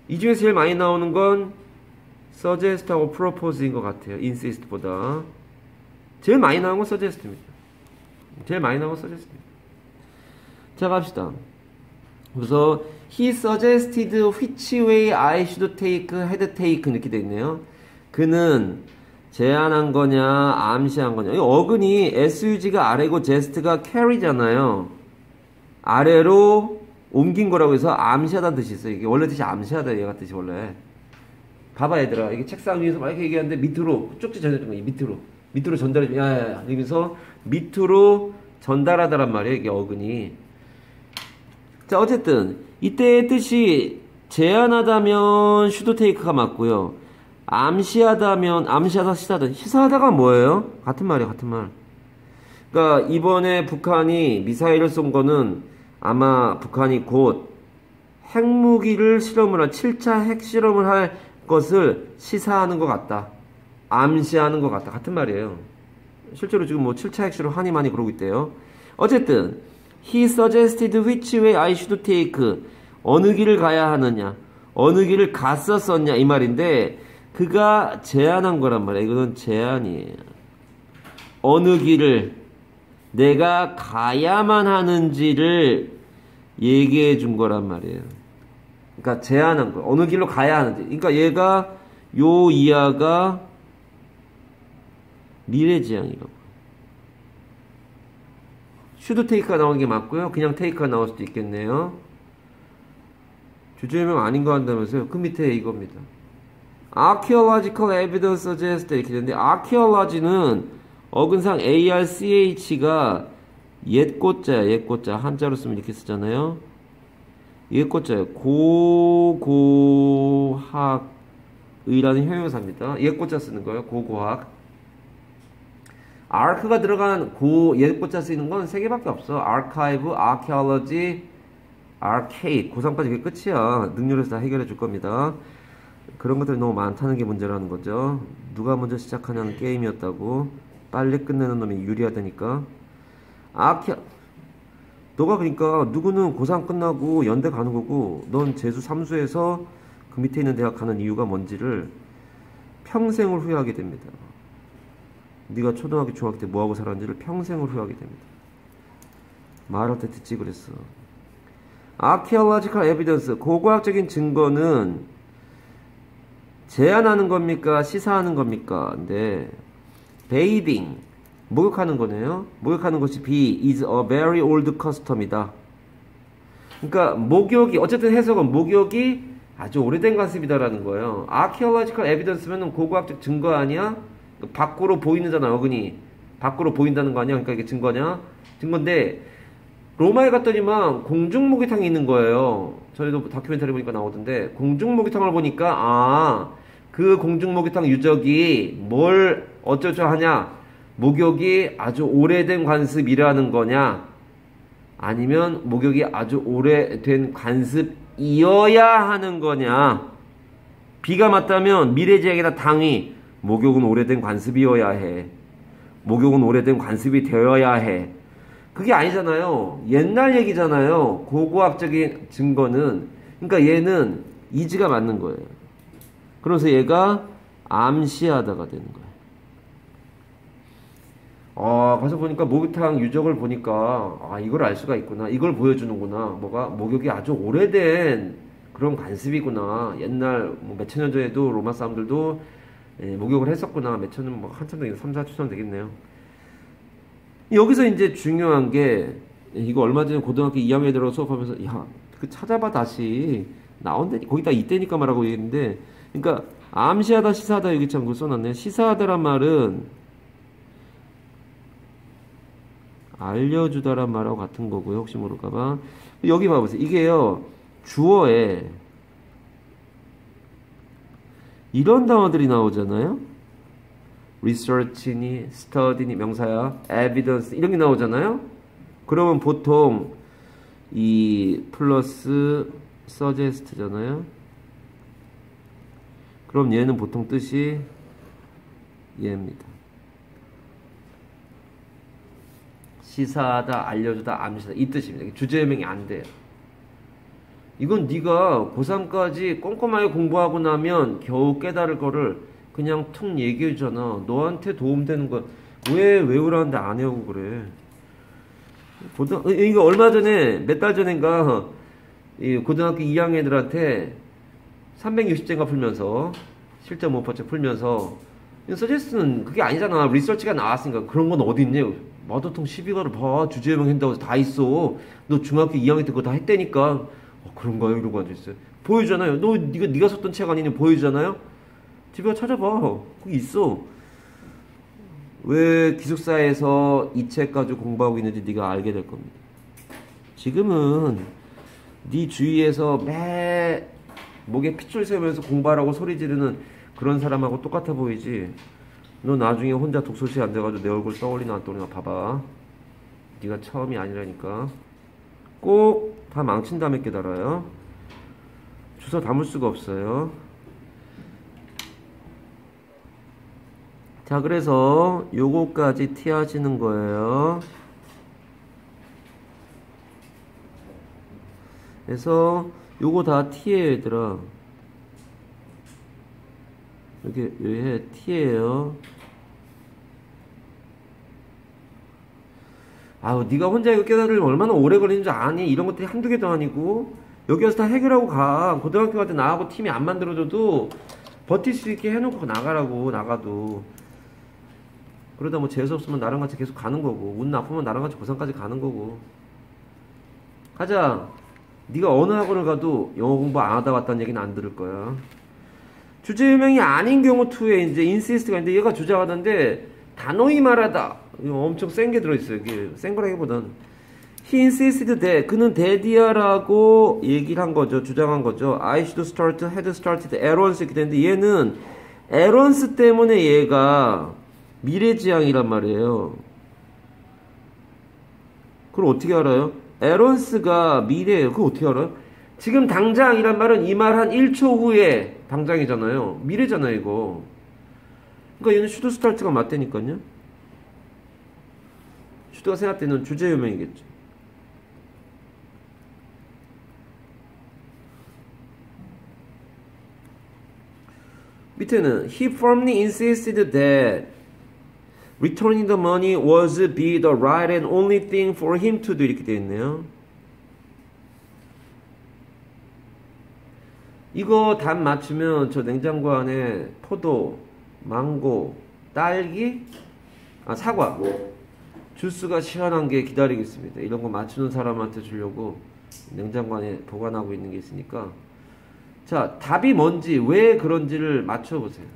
이 중에서 제일 많이 나오는 건 suggest하고 propose인 것 같아요. insist보다. 제일 많이 나온 건 suggest입니다. 제일 많이 나온 건 suggest입니다. 자, 갑시다. 그래서 he suggested which way I should take, had take 이렇게 돼 있네요. 그는 제안한 거냐, 암시한 거냐. 이 어근이 SUG가 아래고 jest가 carry잖아요. 아래로 옮긴 거라고 해서 암시하다는 뜻이 있어요. 이게 원래 뜻이 암시하다 얘가 뜻이 원래. 봐봐 얘들아. 이게 책상 위에서 막 이렇게 얘기하는데 밑으로 쪽지 전해주는 거야. 밑으로 전달해줘. 야야야. 여기서 밑으로 전달하다란 말이에요. 이게 어근이. 자, 어쨌든 이때의 뜻이 제안하다면 should take가 맞고요. 암시하다면 암시하다 시사하다가 뭐예요? 같은 말이에요. 같은 말. 그러니까 이번에 북한이 미사일을 쏜 거는 아마 북한이 곧 핵무기를 실험을 할 7차 핵실험을 할 것을 시사하는 것 같다. 암시하는 것 같다. 같은 말이에요. 실제로 지금 뭐 7차 핵실험 하니 많이 그러고 있대요. 어쨌든 he suggested which way I should take. 어느 길을 가야 하느냐. 어느 길을 갔었었냐 이 말인데 그가 제안한 거란 말이에요. 이거는 제안이에요. 어느 길을 내가 가야만 하는지를 얘기해 준 거란 말이에요. 그러니까 제안한 거. 어느 길로 가야 하는지. 그러니까 얘가 요 이하가 미래지향이라고. 슈드 테이크가 나오는 게 맞고요. 그냥 테이크가 나올 수도 있겠네요. 주제명 아닌 거 한다면서요. 그 밑에 이겁니다. Archaeological evidence suggests 이렇게 되는데 archaeology는 어근상 ARCH가 옛꽃자야. 옛꽃자. 한자로 쓰면 이렇게 쓰잖아요. 옛꽃자예요. 고고학의라는 형용사입니다. 옛꽃자 쓰는 거예요. 고고학. arc가 들어간 옛꽃자 쓰이는 건 세 개밖에 없어. archive, archaeology, arcade. 고3까지 그게 끝이야. 능률에서 다 해결해 줄 겁니다. 그런 것들이 너무 많다는 게 문제라는 거죠. 누가 먼저 시작하냐는 게임이었다고. 빨리 끝내는 놈이 유리하다니까. 너가 그러니까 누구는 고3 끝나고 연대 가는 거고 넌 재수 3수에서 그 밑에 있는 대학 가는 이유가 뭔지를 평생을 후회하게 됩니다. 네가 초등학교, 중학교 때 뭐하고 살았는지를 평생을 후회하게 됩니다. 말할 때 듣지 그랬어. Archaeological evidence, 고고학적인 증거는 제안하는 겁니까? 시사하는 겁니까? 근데 bathing, 목욕하는 거네요. 목욕하는 것이 be is a very old custom이다. 그러니까 목욕이, 어쨌든 해석은 목욕이 아주 오래된 관습이다라는 거예요. Archaeological evidence면 고고학적 증거 아니야? 밖으로 보이는잖아, 어근이. 밖으로 보인다는 거 아니야? 그러니까 이게 증거냐? 증거인데 로마에 갔더니만 공중목욕탕이 있는 거예요. 저희도 다큐멘터리 보니까 나오던데 공중목욕탕을 보니까 그 공중목욕탕 유적이 뭘 어쩌죠 하냐? 목욕이 아주 오래된 관습이라는 거냐? 아니면 목욕이 아주 오래된 관습이어야 하는 거냐? B가 맞다면 미래지향이나 당위 목욕은 오래된 관습이어야 해. 목욕은 오래된 관습이 되어야 해. 그게 아니잖아요. 옛날 얘기잖아요. 고고학적인 증거는. 그러니까 얘는 이지가 맞는 거예요. 그래서 얘가 암시하다가 되는 거예요. 가서 보니까 목욕탕 유적을 보니까 이걸 알 수가 있구나. 이걸 보여주는구나. 뭐가 목욕이 아주 오래된 그런 관습이구나. 옛날 뭐 몇천 년 전에도 로마 사람들도 목욕을 했었구나. 몇천 년, 뭐 한참 되겠네. 3, 4천 년 되겠네요. 여기서 이제 중요한 게, 이거 얼마 전에 고등학교 2학년에 들어 수업하면서, 그 찾아봐 다시. 나온데, 거기다 이때니까 말하고 얘기했는데, 그러니까, 암시하다, 시사하다, 여기 참 그걸 써놨네. 시사하다란 말은, 알려주다란 말하고 같은 거고요. 혹시 모를까봐. 여기 봐보세요. 이게요, 주어에, 이런 단어들이 나오잖아요. research니, study니 명사야, evidence 이런 게 나오잖아요. 그러면 보통 이 플러스 suggest잖아요. 그럼 얘는 보통 뜻이 얘입니다. 시사하다, 알려주다, 암시하다 이 뜻입니다. 주제명이 안 돼요. 이건 네가 고3까지 꼼꼼하게 공부하고 나면 겨우 깨달을 거를 그냥 툭 얘기해주잖아. 너한테 도움되는 거 왜 외우라는데 안 외우고 그래. 이거 얼마 전에 몇 달 전인가 이 고등학교 2학년 애들한테 360제인가 풀면서 실전 문법책 풀면서 서제스트는 그게 아니잖아. 리서치가 나왔으니까. 그런 건 어디 있냐. 마더통 12가를 봐. 주제명 한다고 다 있어. 너 중학교 2학년 때 그거 다 했다니까. 그런가요? 이러고 앉아있어요. 보여주잖아요. 네가 썼던 책 아니니 보여주잖아요. 집에 가서 찾아봐. 거기 있어. 왜 기숙사에서 이 책 가지고 공부하고 있는지 네가 알게 될 겁니다. 지금은 네 주위에서 매 목에 핏줄 세우면서 공부하라고 소리 지르는 그런 사람하고 똑같아 보이지. 너 나중에 혼자 독서실 안 돼가지고 내 얼굴 떠올리나 안 떠올리나 봐봐. 네가 처음이 아니라니까. 꼭 다 망친 다음에 깨달아요. 주워 담을 수가 없어요. 자, 그래서 요거까지 티 하시는 거예요. 그래서 요거 다 티예요, 얘들아. 이렇게 해 티예요. 네가 혼자 이거 깨달으려면 얼마나 오래 걸리는 줄 아니? 이런 것들이 한두 개도 아니고 여기 와서 다 해결하고 가. 고등학교 갈 때 나하고 팀이 안 만들어줘도 버틸 수 있게 해놓고 나가라고. 나가도 그러다 뭐 재수 없으면 나랑 같이 계속 가는 거고, 운 나쁘면 나랑 같이 고3까지 가는 거고. 가자. 네가 어느 학원을 가도 영어 공부 안 하다 왔다는 얘기는 안 들을 거야. 주제유명이 아닌 경우 2에 이제 insist가 있는데 얘가 주장하던데 단호히 말하다. 이거 엄청 센 게 들어있어요. 이게 센 거라기보단 he insisted that 그는 데디아라고 얘기를 한 거죠. 주장한 거죠. I should start, had started at once 이렇게 되는데 얘는 at once 때문에 얘가 미래지향이란 말이에요. 그걸 어떻게 알아요? at once가 미래예요. 그걸 어떻게 알아요? 지금 당장이란 말은 이 말 한 1초 후에 당장이잖아요. 미래잖아요, 이거. 그러니까 얘는 should start가 맞다니까요. 슈드가 생각되는 주제유명이겠죠. 밑에는 he firmly insisted that returning the money was be the right and only thing for him to do. 이렇게 되어 있네요. 이거 답 맞추면 저 냉장고 안에 포도, 망고, 딸기, 사과, 주스가 시원한 게 기다리고 있습니다. 이런 거 맞추는 사람한테 주려고 냉장고 안에 보관하고 있는 게 있으니까. 자, 답이 뭔지, 왜 그런지를 맞춰보세요.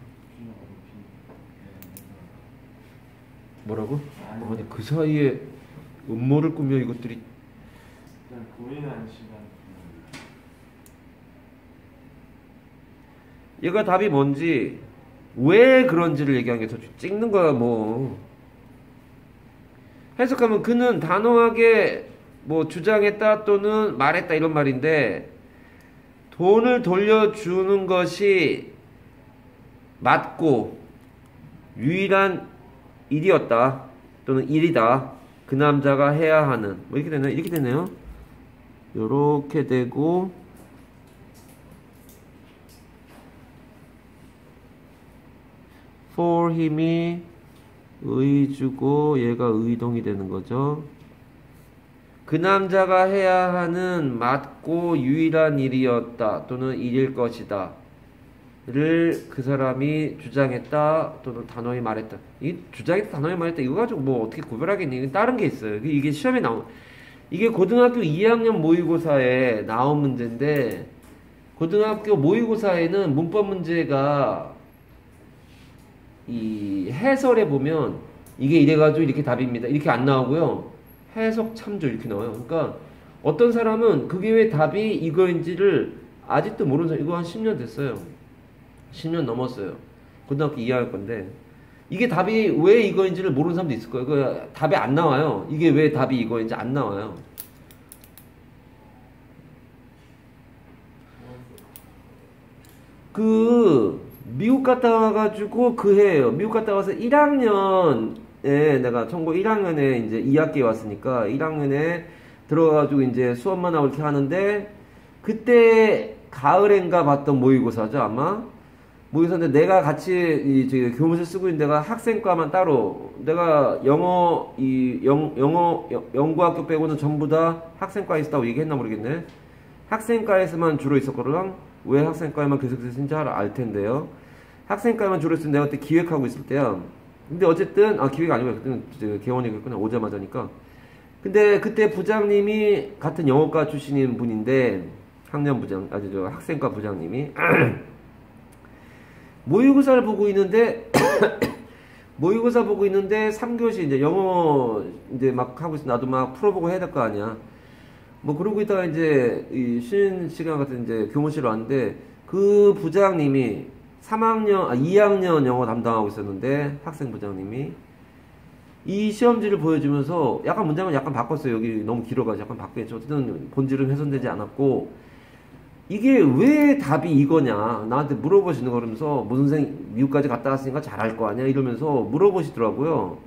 뭐라고? 아니, 그 사이에 음모를 꾸며 이것들이. 일단 고민하는 시간. 얘가 답이 뭔지, 왜 그런지를 얘기하는 게 더 찍는 거야, 뭐. 해석하면 그는 단호하게 뭐 주장했다 또는 말했다 이런 말인데, 돈을 돌려주는 것이 맞고 유일한 일이었다 또는 일이다. 그 남자가 해야 하는 뭐 이렇게 되네요. 이렇게 되네요. 요렇게 되고 for him이 의주고 얘가 의동이 되는 거죠. 그 남자가 해야 하는 맞고 유일한 일이었다 또는 일일 것이다 를 그 사람이 주장했다 또는 단호히 말했다. 이 주장했다 단호히 말했다 이거 가지고 뭐 어떻게 구별하겠니? 이게 다른 게 있어요. 이게 시험에 나온, 이게 고등학교 2학년 모의고사에 나온 문제인데, 고등학교 모의고사에는 문법 문제가 이 해설에 보면 이게 이래가지고 이렇게 답입니다 이렇게 안 나오고요, 해석 참조 이렇게 나와요. 그러니까 어떤 사람은 그게 왜 답이 이거인지를 아직도 모르는 사람, 이거 한 10년 됐어요. 10년 넘었어요. 고등학교 2학년 건데 이게 답이 왜 이거인지를 모르는 사람도 있을 거예요. 그 답이 안 나와요. 이게 왜 답이 이거인지 안 나와요. 그 미국 갔다 와가지고 그 해예요. 미국 갔다 와서 1학년에 내가 전고 1학년에 이제 2학기에 왔으니까 1학년에 들어가가지고 이제 수업만 하고 이렇게 하는데, 그때 가을엔가 봤던 모의고사죠 아마. 모의고사인데 내가 같이 이 교무실 쓰고 있는 데가 학생과만 따로, 내가 영어 영구학교 빼고는 전부 다 학생과에 있었다고 얘기했나 모르겠네. 학생과에서만 주로 있었거든. 왜 학생과에만 계속 있었는지 알 텐데요. 학생과에만 주로 있었는데 내가 그때 기획하고 있을 때야. 근데 어쨌든 기획 아니고 그때는 개원이었구나, 오자마자니까. 근데 그때 부장님이 같은 영어과 출신인 분인데, 학년 부장, 학생과 부장님이 모의고사를 보고 있는데 모의고사 보고 있는데 3교시 이제 영어 이제 막 하고 있어. 나도 막 풀어보고 해야 될 거 아니야. 뭐 그러고 있다가 이제 이 쉬는 시간 같은 이제 교무실로 왔는데, 그 부장님이 2학년 영어 담당하고 있었는데, 학생 부장님이 이 시험지를 보여주면서 약간 문장을 약간 바꿨어요. 여기 너무 길어가지고 약간 바뀌었죠. 어쨌든 본질은 훼손되지 않았고, 이게 왜 답이 이거냐 나한테 물어보시는 거라면서, 뭐 선생 미국까지 갔다 왔으니까 잘할 거 아니야 이러면서 물어보시더라고요.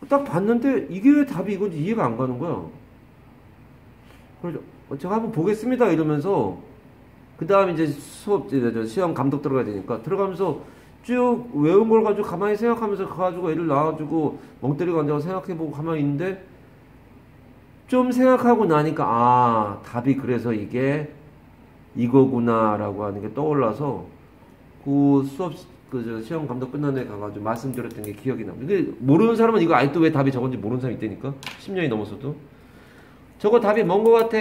딱 봤는데 이게 왜 답이 이건지 이해가 안 가는 거야. 그래서 제가 한번 보겠습니다 이러면서, 그 다음에 이제 수업 시험 감독 들어가야 되니까 들어가면서 쭉 외운 걸 가지고 가만히 생각하면서 가가지고 애를 나와주고 멍 때리고 앉아서 생각해보고 가만히 있는데, 좀 생각하고 나니까 답이 그래서 이게 이거구나 라고 하는 게 떠올라서, 그 수업 시험 감독 끝난 데 가가지고 말씀드렸던 게 기억이 납니다. 근데 모르는 사람은 이거 아직도 왜 답이 저건지 모르는 사람이 있다니까. 10년이 넘었어도. 저거 답이 뭔 거 같아?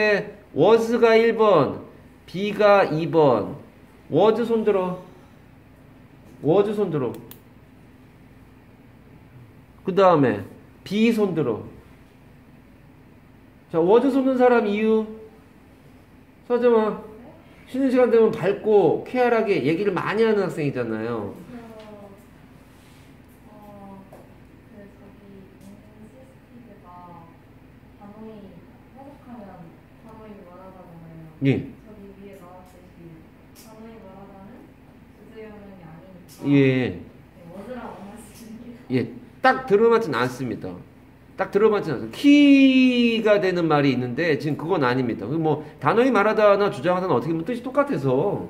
was가 1번, b가 2번. was 손들어. was 손들어. 그 다음에 be 손들어. 자, was 손든 사람 이유. 서정아, 쉬는 시간 되면 밝고 쾌활하게 얘기를 많이 하는 학생이잖아요. 예. 저기 위에 나왔듯이 단호히 말하자는 주제형이 아니니까 예. 워즈라고 말씀드립니다. 예. 딱 들어맞진 않습니다. 딱 들어맞진 않습니다. 키가 되는 말이 있는데 지금 그건 아닙니다. 뭐 단호히 말하다나 주장하다나 어떻게 보면 뜻이 똑같아서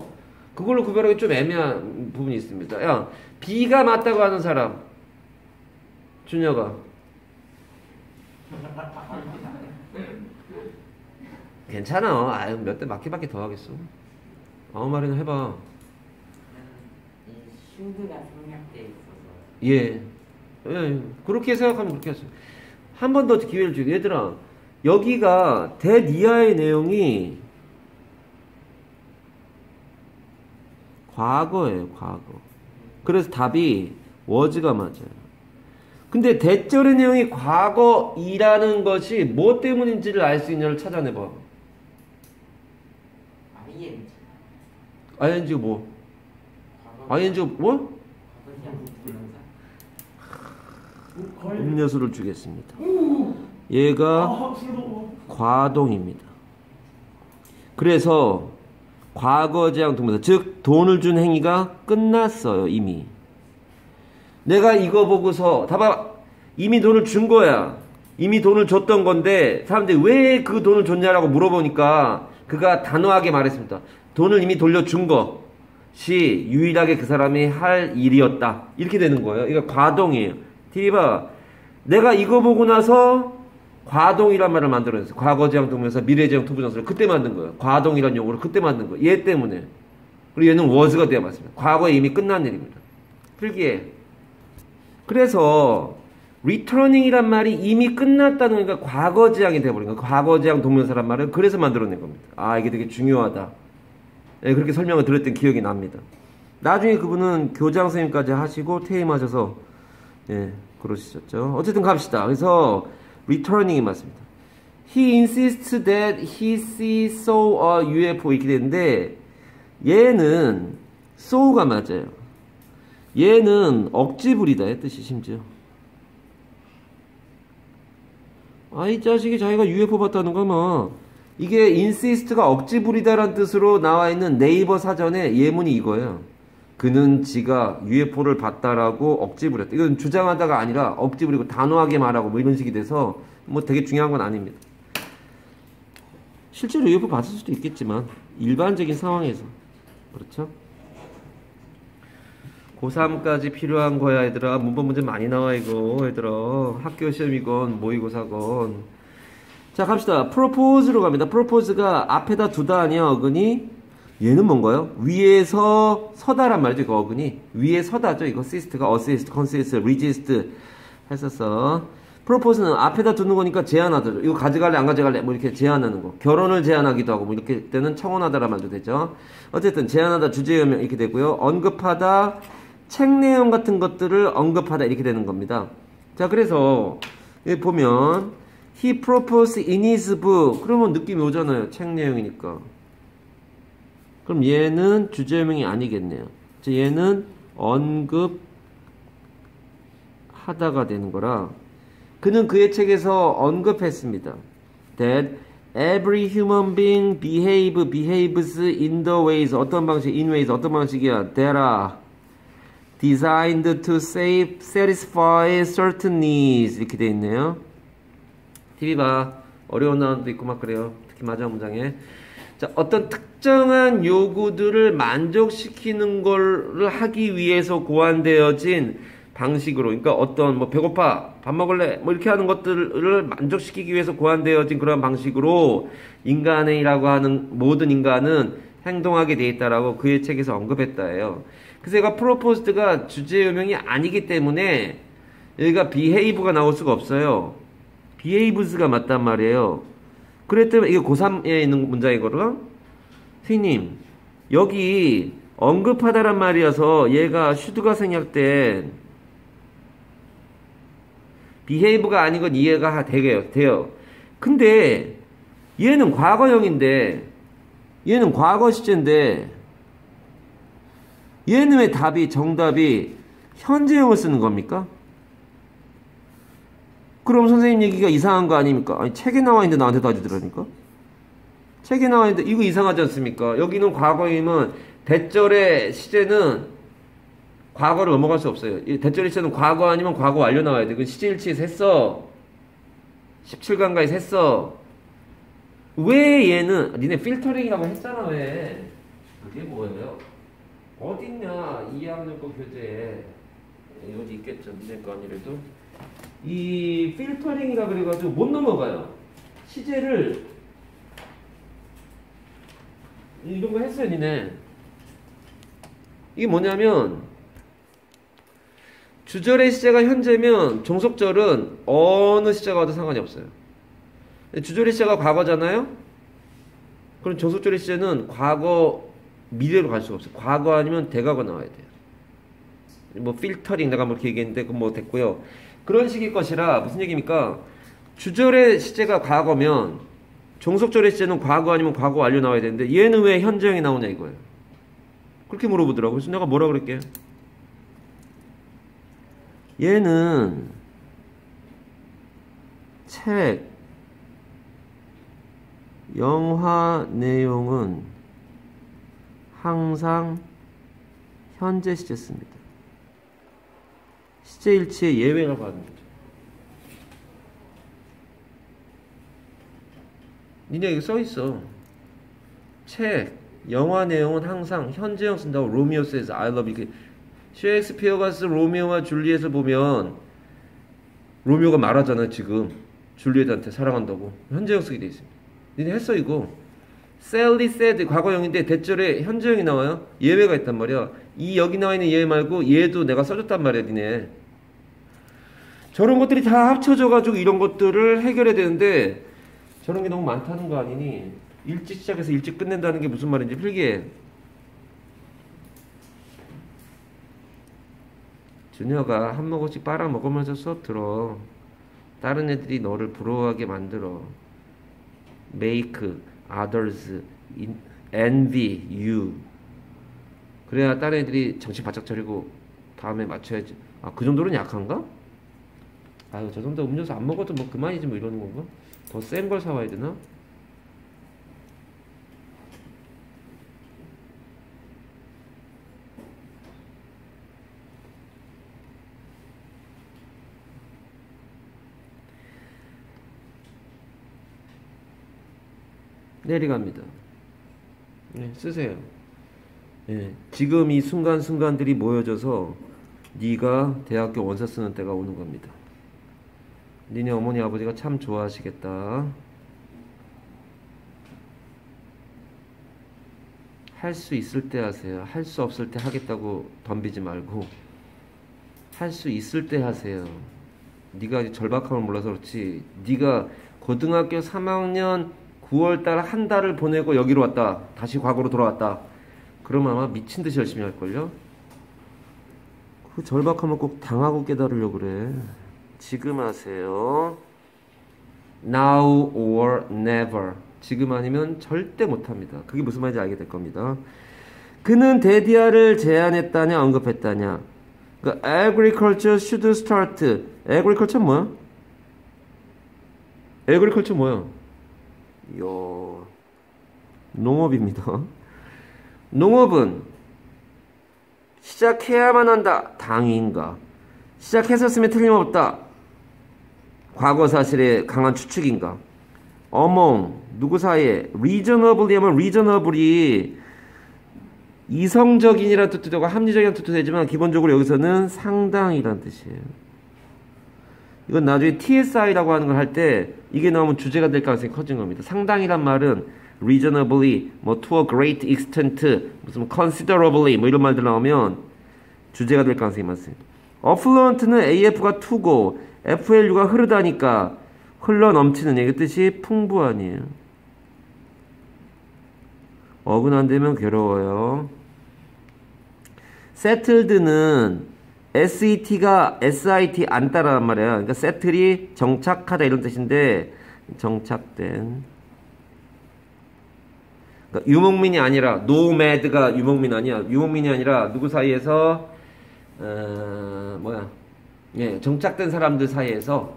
그걸로 구별하기 좀 애매한 부분이 있습니다. 야, B가 맞다고 하는 사람. 준혁아. 괜찮아. 아유, 몇 대 맞기밖에 더 하겠어. 아무 말이나 해봐. 이 쉴드가 생략돼 있어서. 예. 예. 그렇게 생각하면 그렇게 하세요. 한 번 더 기회를 주고. 얘들아, 여기가 대니아의 내용이 과거예요, 과거. 그래서 답이 was가 맞아요. 근데 대절의 내용이 과거이라는 것이 뭐 때문인지를 알 수 있냐를 찾아내봐. ING. ING가 뭐? ING가 뭐? 음료수를 주겠습니다. 얘가 과동입니다. 그래서 과거제한 동명사, 즉 돈을 준 행위가 끝났어요. 이미 내가 이거 보고서 봐봐, 이미 돈을 준 거야. 이미 돈을 줬던 건데 사람들이 왜 그 돈을 줬냐라고 물어보니까 그가 단호하게 말했습니다. 돈을 이미 돌려준 것이 유일하게 그 사람이 할 일이었다. 이렇게 되는 거예요. 이거 과동이에요. 디바, 내가 이거 보고 나서 과동이란 말을 만들어냈어요. 과거제형 동명사, 미래제형 투부정사를 그때 만든 거예요. 과동이란 용어를 그때 만든 거예요. 얘 때문에. 그리고 얘는 was가 되어 맞습니다. 과거에 이미 끝난 일입니다. 필기해. 그래서 returning이란 말이 이미 끝났다는 거니까 과거제형이 되어버린 거예요. 과거제형 동명사란 말을 그래서 만들어낸 겁니다. 아, 이게 되게 중요하다. 네, 그렇게 설명을 드렸던 기억이 납니다. 나중에 그분은 교장 선생님까지 하시고 퇴임하셔서 예, 그러시죠. 어쨌든 갑시다. 그래서 returning이 맞습니다. He insists that he sees saw a UFO 이렇게 되는데 얘는 saw가 맞아요. 얘는 억지 부리다의 뜻이 심지어. 이 자식이 자기가 UFO 봤다는 거면 이게 insist가 억지 부리다라는 뜻으로 나와 있는 네이버 사전에 예문이 이거예요. 그는 지가 UFO를 봤다라고 억지 부렸다. 이건 주장하다가 아니라 억지 부리고 단호하게 말하고 뭐 이런 식이 돼서 뭐 되게 중요한 건 아닙니다. 실제로 UFO 봤을 수도 있겠지만 일반적인 상황에서 그렇죠? 고3까지 필요한 거야 얘들아. 문법 문제 많이 나와 이거 얘들아. 학교 시험이건 모의고사건. 자 갑시다. propose로 갑니다. propose가 앞에다 두다 아니야 어근이. 얘는 뭔가요? 위에서 서다란 말이죠. 그 어근이 위에 서다죠. 이거 assist가 assist, consist, resist 했었어. propose는 앞에다 두는 거니까 제안하다. 이거 가져갈래 안 가져갈래 뭐 이렇게 제안하는 거. 결혼을 제안하기도 하고 뭐 이렇게 때는 청혼하다란 말도 되죠. 어쨌든 제안하다, 주제여명 이렇게 되고요. 언급하다, 책 내용 같은 것들을 언급하다 이렇게 되는 겁니다. 자 그래서 여기 보면 he proposed in his book 그러면 느낌이 오잖아요. 책 내용이니까. 그럼 얘는 주제명이 아니겠네요. 얘는 언급하다가 되는 거라 그는 그의 책에서 언급했습니다. That every human being behaves in the ways 어떤 방식, in ways 어떤 방식이야? That are designed to satisfy certain needs 이렇게 돼 있네요. TV 봐. 어려운 단어도 있고 막 그래요. 특히 마지막 문장에. 자, 어떤 특정한 요구들을 만족시키는 걸 하기 위해서 고안되어진 방식으로, 그러니까 어떤 뭐 배고파, 밥 먹을래, 뭐 이렇게 하는 것들을 만족시키기 위해서 고안되어진 그런 방식으로 인간이라고 하는 모든 인간은 행동하게 돼 있다라고 그의 책에서 언급했다예요. 그래서 얘가 proposed가 주제요명이 아니기 때문에 여기가 behave가 나올 수가 없어요. behaves가 맞단 말이에요. 그랬더니 이게 고3에 있는 문장이거든요. 선생님, 여기 언급하다란 말이어서 얘가 should가 생략된 behave가 아닌 건 이해가 돼요. 근데 얘는 과거형인데 얘는 과거 시제인데 얘는 왜 정답이 현재형을 쓰는 겁니까? 그럼 선생님 얘기가 이상한 거 아닙니까? 아니 책에 나와 있는데 나한테 따지더라니까? 책에 나와 있는데 이거 이상하지 않습니까? 여기는 과거이면 대절의 시제는 과거를 넘어갈 수 없어요. 이 대절의 시제는 과거 아니면 과거 완료 나와야 돼. 그 시제일치에서 했어. 17강가에서 했어. 왜 얘는 니네 필터링이라고 했잖아. 왜? 그게 뭐예요? 어딨냐 2학년 거 교재에 어디 있겠죠. 니네 거 아니래도 이 필터링이라 그래가지고 못 넘어가요. 시제를 이런 거 했어요 니네. 이게 뭐냐면 주절의 시제가 현재면 종속절은 어느 시제가 와도 상관이 없어요. 주절의 시제가 과거잖아요. 그럼 종속절의 시제는 과거 미래로 갈 수가 없어요. 과거 아니면 대과거 나와야 돼요. 뭐 필터링 내가 뭐 이렇게 얘기했는데 그건 뭐 됐고요. 그런 식의 것이라 무슨 얘기입니까? 주절의 시제가 과거면 종속절의 시제는 과거 아니면 과거 완료 나와야 되는데 얘는 왜 현재형이 나오냐 이거예요. 그렇게 물어보더라고요. 그래서 내가 뭐라 그럴게요. 얘는 책, 영화 내용은 항상 현재 시제 씁니다. 시제 일치의 예외라고 하는 거죠. 니네 여기 써있어. 책, 영화 내용은 항상 현재형 쓴다고. 로미오 says I love you. 셰익스피어가 쓴 로미오와 줄리엣을 보면 로미오가 말하잖아 지금 줄리엣한테 사랑한다고. 현재형 쓰게 돼 있습니다. 니네 했어 이거. Sally said 과거형인데 대절에 현재형이 나와요. 예외가 있단 말이야. 이 여기 나와 있는 예외 말고 얘도 내가 써줬단 말이야 니네. 저런 것들이 다 합쳐져 가지고 이런 것들을 해결해야 되는데 저런 게 너무 많다는 거 아니니? 일찍 시작해서 일찍 끝낸다는 게 무슨 말인지 필기해. 준혁아 한 모금씩 빨아먹으면서 수업 들어. 다른 애들이 너를 부러워하게 만들어. Make others envy you. 그래야 다른 애들이 정신 바짝 차리고 다음에 맞춰야지. 아, 그 정도는 약한가? 아유, 저 정도 음료수 안 먹어도 뭐 그만이지 뭐 이러는 건가? 더 센 걸 사와야 되나? 내려갑니다. 네, 쓰세요. 네, 지금 이 순간순간들이 모여져서 네가 대학교 원서 쓰는 때가 오는 겁니다. 니네 어머니 아버지가 참 좋아하시겠다. 할 수 있을 때 하세요. 할 수 없을 때 하겠다고 덤비지 말고 할 수 있을 때 하세요. 네가 아직 절박함을 몰라서 그렇지. 네가 고등학교 3학년 9월달 한 달을 보내고 여기로 왔다. 다시 과거로 돌아왔다. 그러면 아마 미친 듯이 열심히 할걸요? 그 절박함을 꼭 당하고 깨달으려고 그래. 지금 하세요. Now or never. 지금 아니면 절대 못합니다. 그게 무슨 말인지 알게 될 겁니다. 그는 대디아를 제안했다냐 언급했다냐. 그러니까 agriculture should start. agriculture 뭐야? agriculture 뭐야? 이야, 농업입니다. 농업은 시작해야만 한다. 당위인가? 시작했었으면 틀림없다. 과거 사실의 강한 추측인가? among 누구 사이에? reasonably 하면 reasonably 이성적인이라는 뜻도 되고 합리적이라는 뜻도 되지만 기본적으로 여기서는 상당이라는 뜻이에요. 이건 나중에 TSI라고 하는 걸 할 때 이게 나오면 주제가 될 가능성이 커진 겁니다. 상당이란 말은 reasonably, 뭐 to a great extent, 무슨 considerably 뭐 이런 말들 나오면 주제가 될 가능성이 많습니다. affluent는 AF가 to고 FLU가 흐르다니까 흘러 넘치는 얘기 뜻이 풍부하니에요. 어근 안 되면 괴로워요. settled는 SET가 SIT 안 따라란 말이야. 그러니까 세틀이 정착하다 이런 뜻인데 정착된. 그러니까 유목민이 아니라 노매드가 유목민 아니야. 유목민이 아니라 누구 사이에서 예, 정착된 사람들 사이에서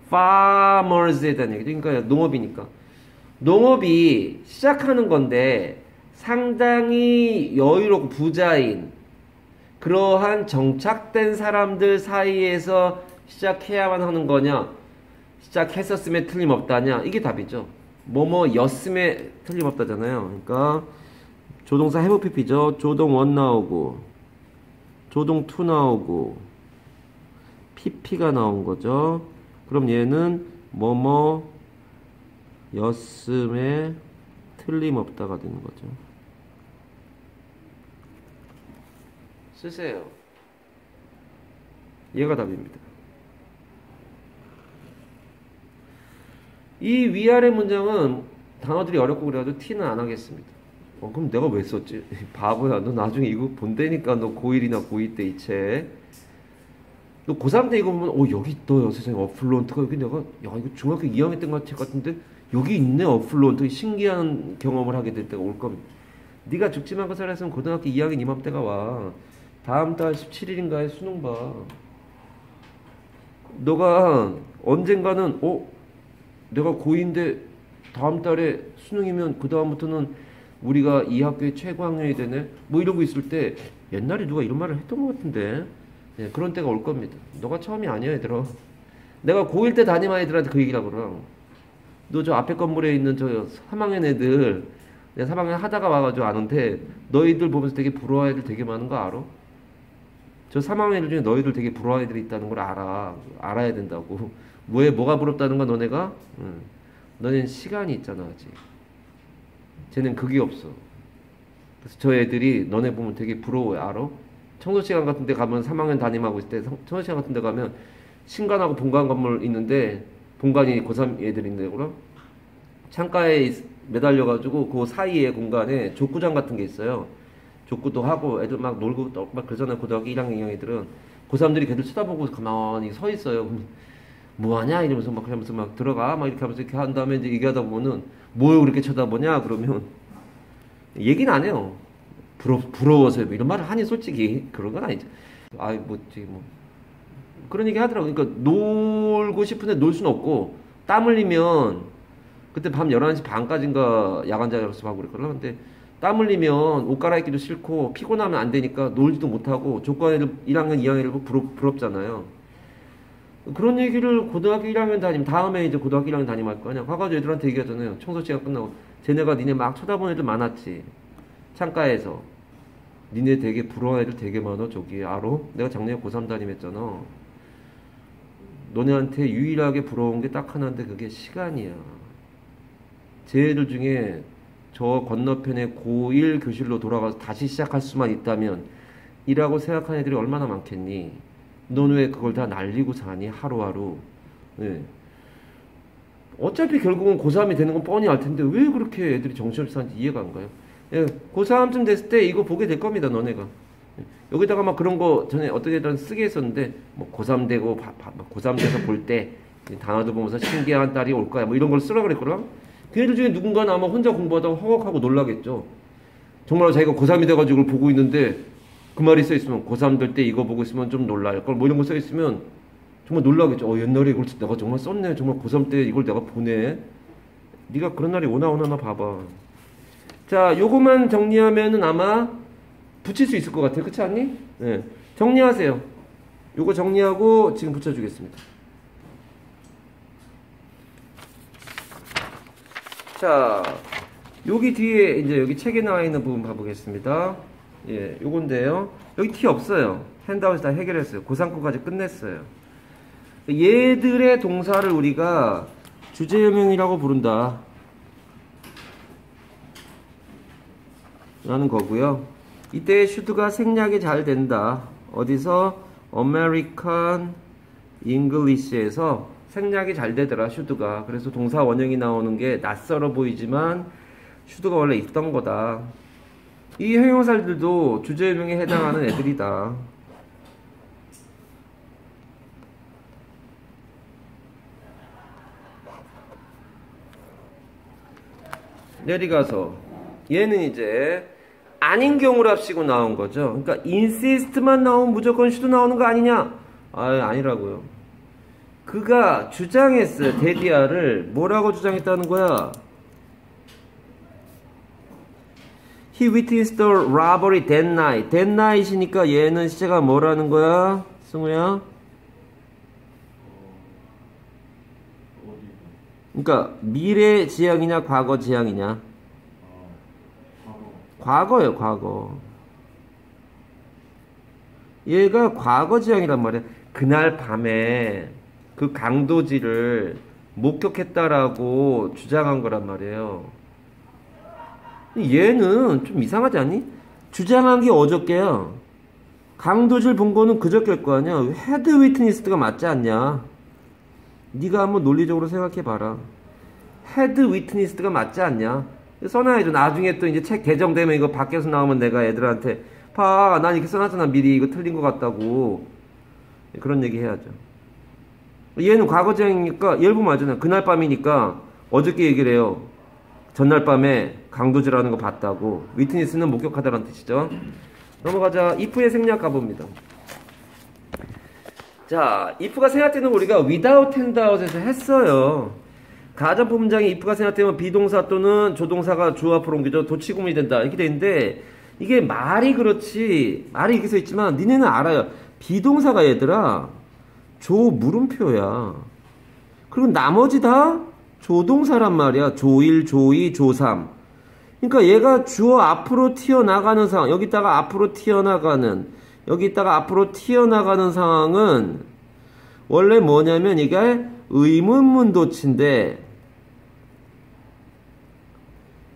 farmers에 대한 얘기죠. 그러니까 농업이니까. 농업이 시작하는 건데 상당히 여유롭고 부자인 그러한 정착된 사람들 사이에서 시작해야만 하는 거냐, 시작했었음에 틀림없다냐, 이게 답이죠. 뭐뭐였음에 틀림없다잖아요. 그러니까 조동사 have pp죠. 조동 1 나오고 조동 2 나오고 pp가 나온 거죠. 그럼 얘는 뭐뭐 였음에 틀림없다가 되는 거죠. 쓰세요. 얘가 답입니다. 이 위아래 문장은 단어들이 어렵고 그래가지고 T는 안 하겠습니다. 그럼 내가 왜 썼지? 바보야. 너 나중에 이거 본다니까. 너 고1이나 고2 때 이 책. 너 고3 때 이거 보면 여기 있다. 세상에 어플론트가 여기 내가 이거 중학교 2학년 때 책 같은데 여기 있네. 어플론트. 신기한 경험을 하게 될 때가 올 겁니다. 네가 죽지 말고 살았으면 고등학교 2학년 이맘때가 와. 다음 달 17일인가에 수능 봐. 너가 언젠가는 내가 고2인데 다음 달에 수능이면 그 다음부터는 우리가 이 학교의 최고 학년이 되네? 뭐 이러고 있을 때 옛날에 누가 이런 말을 했던 것 같은데 그런 때가 올 겁니다. 너가 처음이 아니야 얘들아. 내가 고1 때 담임한 애들한테 그 얘기를 하거라. 너 저 앞에 건물에 있는 저 3학년 애들 내가 3학년 하다가 와가지고 아는데 너희들 보면서 되게 부러워할 애들 되게 많은 거 알아? 저 3학년 애들 중에 너희들 되게 부러워할 애들이 있다는 걸 알아야 된다고. 뭐가 부럽다는 거 너네가? 너넨 시간이 있잖아 아직. 쟤는 그게 없어. 그래서 저 애들이 너네 보면 되게 부러워해. 알아? 청소시간 같은 데 가면 3학년 담임하고 있을 때 청소시간 같은 데 가면 신관하고 본관 건물 있는데 본관이 고3 애들 있는데 그럼 창가에 매달려가지고 그 사이에 공간에 족구장 같은 게 있어요. 족구도 하고 애들 막 놀고 막 그러잖아요. 고등학교 1학년 2학년 애들은 고3들이 걔들 쳐다보고 가만히 서 있어요. 뭐하냐 이러면서 막 하면서 막 들어가 막 이렇게 하면서 이렇게 한 다음에 이제 얘기하다 보면은 뭘 그렇게 쳐다보냐 그러면 얘기는 안 해요. 부러워서 이런 말을 하니 솔직히 그런 건 아니죠. 그런 얘기 하더라고. 그러니까 놀고 싶은데 놀 수는 없고 땀 흘리면 그때 밤 11시 반까지인가 야간 자율학습 하고 그랬거든. 근데 땀 흘리면 옷 갈아입기도 싫고 피곤하면 안 되니까 놀지도 못하고 조건애들 1학년 2학년 애들 부럽잖아요. 그런 얘기를 고등학교 1학년 다음에 이제 고등학교 1학년 할 거 아니야. 가가지고 애들한테 얘기하잖아요. 청소 시간 끝나고. 쟤네가 니네 막 쳐다보는 애들 많았지. 창가에서. 니네 되게 부러워하는 애들 되게 많아. 저기 알아? 내가 작년에 고3 담임했잖아. 너네한테 유일하게 부러운 게 딱 하나인데 그게 시간이야. 제 애들 중에 저 건너편에 고1 교실로 돌아가서 다시 시작할 수만 있다면 이라고 생각하는 애들이 얼마나 많겠니? 넌 왜 그걸 다 날리고 사니 하루하루. 네. 어차피 결국은 고3이 되는 건 뻔히 알 텐데 왜 그렇게 애들이 정신없이 사는지 이해가 안 가요. 예, 고3쯤 됐을 때 이거 보게 될 겁니다. 너네가. 여기다가 막 그런 거 전에 어떤 애들은 쓰게 했었는데 뭐 고3 되고 고3 돼서 볼 때 단어도 보면서 신기한 딸이 올 거야 뭐 이런 걸 쓰라 그랬거든. 그 애들 중에 누군가는 아마 혼자 공부하다가 허걱하고 놀라겠죠. 정말 자기가 고3이 돼가지고 이걸 보고 있는데 그 말이 써있으면 고3 될 때 이거 보고 있으면 좀 놀랄걸 뭐 이런 거 써있으면 정말 놀라겠죠. 옛날에 이걸 내가 정말 썼네. 정말 고3 때 이걸 내가 보네. 네가 그런 날이 오나 봐봐. 자, 요것만 정리하면은 아마 붙일 수 있을 것 같아요. 그렇지 않니? 네. 정리하세요. 요거 정리하고 지금 붙여주겠습니다. 자, 여기 뒤에 이제 여기 책에 나와 있는 부분 봐보겠습니다. 예, 요건데요. 여기 T 없어요. 핸드아웃에 다 해결했어요. 고3 거까지 끝냈어요. 얘들의 동사를 우리가 주제여명이라고 부른다 라는 거고요. 이때 should가 생략이 잘 된다. 어디서? American English에서 생략이 잘 되더라. should가. 그래서 동사 원형이 나오는 게 낯설어 보이지만 should가 원래 있던 거다. 이 형용사들도 주제유명에 해당하는 애들이다. 내리가서 얘는 이제 아닌 경우를 합치고 나온 거죠. 그러니까 insist만 나오면 무조건 should 나오는 거 아니냐? 아니라고요. 그가 주장했어요. 데디아를 뭐라고 주장했다는 거야? He witnessed the robbery that night. That night이니까 얘는 시제가 뭐라는 거야? 승우야? 그러니까 미래 지향이냐 과거 지향이냐? 과거예요, 과거. 얘가 과거지향이란 말이야. 그날 밤에 그 강도질을 목격했다라고 주장한 거란 말이에요. 얘는 좀 이상하지 않니? 주장한 게 어저께야. 강도질 본 거는 그저께일 거 아니야. 헤드 위트니스가 맞지 않냐? 네가 한번 논리적으로 생각해봐라. 헤드 위트니스가 맞지 않냐? 써놔야죠. 나중에 또 이제 책 개정되면 이거 밖에서 나오면 내가 애들한테 봐, 난 이렇게 써놨잖아. 미리 이거 틀린 것 같다고. 그런 얘기 해야죠. 얘는 과거지향이니까 얘를 보면 알잖아. 그날 밤이니까 어저께 얘기를 해요. 전날 밤에 강도질하는 거 봤다고. 위트니스는 목격하다라는 뜻이죠. 넘어가자. if의 생략 가봅니다. 자, if가 생략되는 거 우리가 without and out에서 했어요. 가정법 문장에 if가 생략되면 비동사 또는 조동사가 주 앞으로 옮겨져 도치구문이 된다. 이렇게 돼 있는데 이게 말이 그렇지. 말이 이렇게 써 있지만 니네는 알아요. 비동사가 얘들아 조 물음표야. 그리고 나머지 다 조동사란 말이야. 조1, 조2, 조3. 그러니까 얘가 주어 앞으로 튀어나가는 상황. 여기다가 앞으로 튀어나가는, 여기다가 앞으로 튀어나가는 상황은 원래 뭐냐면 이게 의문문도치인데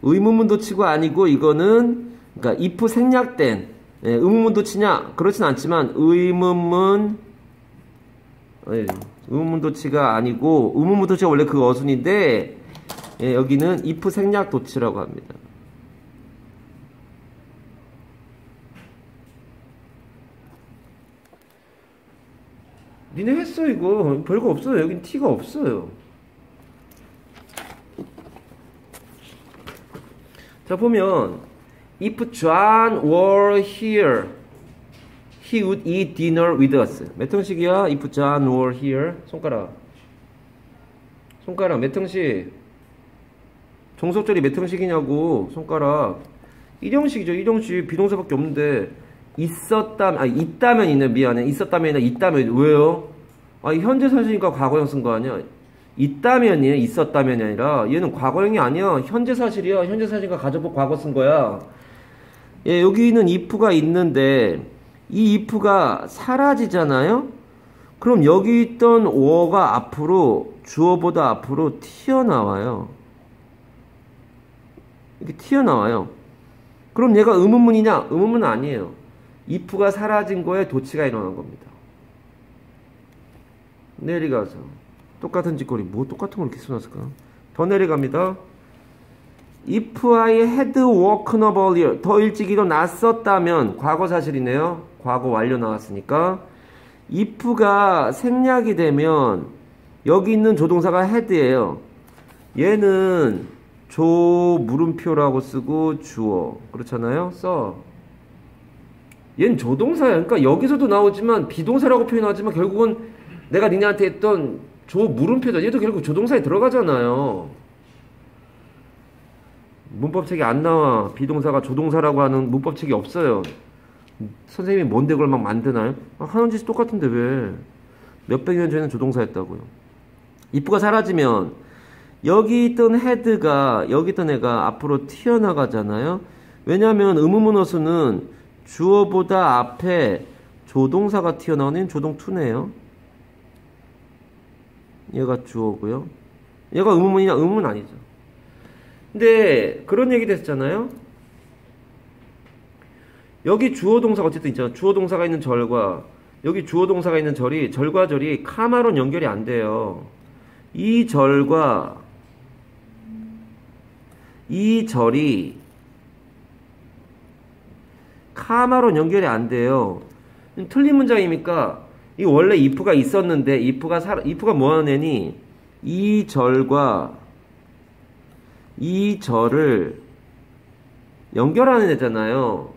의문문도치가 아니고 이거는 그러니까 if 생략된 의문문도치냐? 그렇진 않지만 의문문도치가 아니고 의문문도치가 원래 그 어순인데 여기는 if 생략도치라고 합니다. 니네 했어 이거. 별거 없어요. 여긴 T가 없어요. 자 보면 If John were here, he would eat dinner with us. 몇 형식이야? If John were here. 손가락. 손가락 몇 형식? 종속절이 몇 형식이냐고. 손가락. 1형식이죠. 1형식. 비동사밖에 없는데 있었다면, 있다면 있네. 미안해. 있었다면이나 있다면. 왜요? 현재 사실이니까 과거형 쓴 거 아니야. 있다면이에요. 있었다면이 아니라 얘는 과거형이 아니야. 현재 사실이야. 현재 사실과 가정법 과거 쓴 거야. 예, 여기는 if가 있는데 이 if가 사라지잖아요. 그럼 여기 있던 were가 앞으로 주어보다 앞으로 튀어나와요. 이렇게 튀어나와요. 그럼 얘가 의문문이냐? 의문문 아니에요. if가 사라진 거에 도치가 일어난 겁니다. 내려가서 똑같은 짓거리 뭐 똑같은 걸 이렇게 써놨을까? 더 내려갑니다. If I had woken up earlier 더 일찍 일어났었다면 과거 사실이네요. 과거 완료 나왔으니까 if가 생략이 되면 여기 있는 조동사가 had예요. 얘는 조 물음표라고 쓰고 주어 그렇잖아요. 써. 얘는 조동사야. 그러니까 여기서도 나오지만 비동사라고 표현하지만 결국은 내가 니네한테 했던 조 물음표다. 얘도 결국 조동사에 들어가잖아요. 문법책이 안 나와. 비동사가 조동사라고 하는 문법책이 없어요. 선생님이 뭔데 그걸 막 만드나요? 하는 짓이 똑같은데 왜? 몇백 년 전에는 조동사였다고요. if가 사라지면 여기 있던 헤드가 여기 있던 애가 앞으로 튀어나가잖아요. 왜냐하면 의문문 어순은 주어보다 앞에 조동사가 튀어나오는 조동 2네요. 얘가 주어고요. 얘가 의문문이냐? 의문문 아니죠. 근데 그런 얘기 됐잖아요. 여기 주어 동사가 어쨌든 있잖아. 주어 동사가 있는 절과 여기 주어 동사가 있는 절이 절과 절이 카마론 연결이 안 돼요. 이 절과 이 절이 카마론 연결이 안 돼요. 틀린 문장입니까? 이 원래 if가 있었는데 if가 뭐 하는 애니? 이 절과 이 절을 연결하는 애잖아요.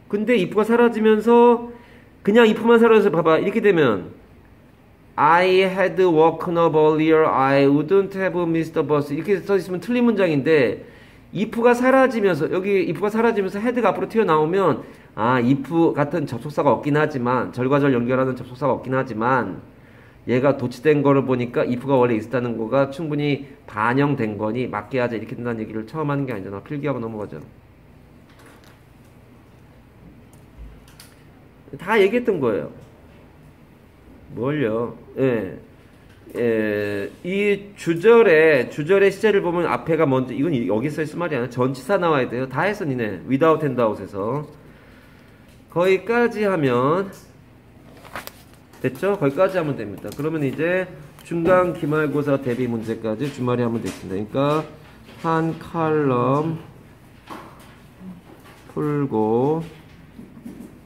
근데 if가 사라지면서 그냥 if만 사라져서 봐봐. 이렇게 되면 I had woken up earlier. I wouldn't have missed the bus. 이렇게 써 있으면 틀린 문장인데 if가 사라지면서 여기 if가 사라지면서 had가 앞으로 튀어나오면 if 같은 접속사가 없긴 하지만 절과 절 연결하는 접속사가 없긴 하지만 얘가 도치된 거를 보니까 if가 원래 있었다는 거가 충분히 반영된 거니 맞게 하자 이렇게 된다는 얘기를 처음 하는 게 아니잖아. 필기하고 넘어가죠. 다 얘기했던 거예요. 뭘요? 예. 이 주절의 시제를 보면 앞에가 먼저, 이건 여기 써있을 말이 아니야. 전치사 나와야 돼요. 다 했어, 니네. without and out에서. 거기까지 하면, 됐죠? 거기까지 하면 됩니다. 그러면 이제 중간 기말고사 대비 문제까지 주말에 하면 되겠습니다. 그러니까, 한 칼럼 풀고,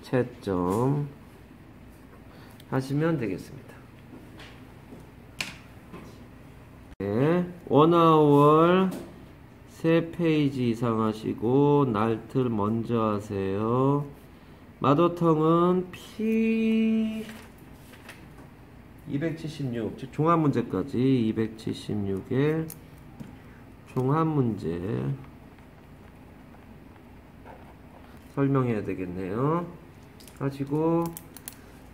채점 하시면 되겠습니다. 네, 원아월 3페이지 이상 하시고 날틀 먼저 하세요. 마더텅은 P 276 즉 종합문제까지 276의 종합문제 설명해야 되겠네요. 가지고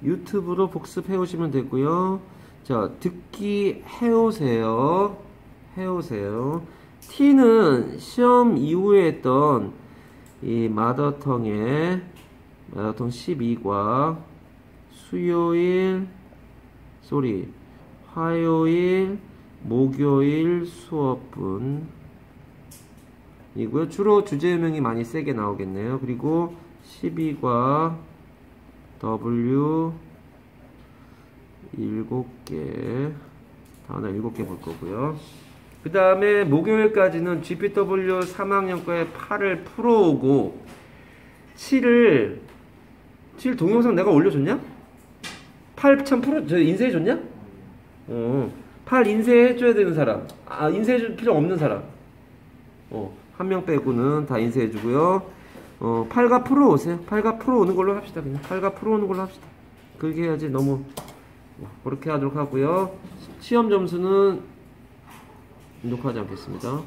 유튜브로 복습해 오시면 되고요. 자, 듣기 해오세요. T는 시험 이후에 했던 이 마더텅 12과 화요일, 목요일 수업분 이고요. 주로 주제유명이 많이 세게 나오겠네요. 그리고 12과 W 7개 다음에 7개 볼 거고요. 그 다음에 목요일까지는 GPW 3학년 거에 8을 풀어오고 7 동영상 내가 올려줬냐? 8 참 저 인쇄해줬냐? 8 인쇄해줘야 되는 사람, 인쇄해줄 필요 없는 사람, 한 명 빼고는 다 인쇄해주고요. 8가 풀어오세요. 8가 풀어오는 걸로 합시다. 그냥 8가 풀어오는 걸로 합시다. 그렇게 해야지 너무 그렇게 하도록 하고요. 시험 점수는 녹화하지 않겠습니다.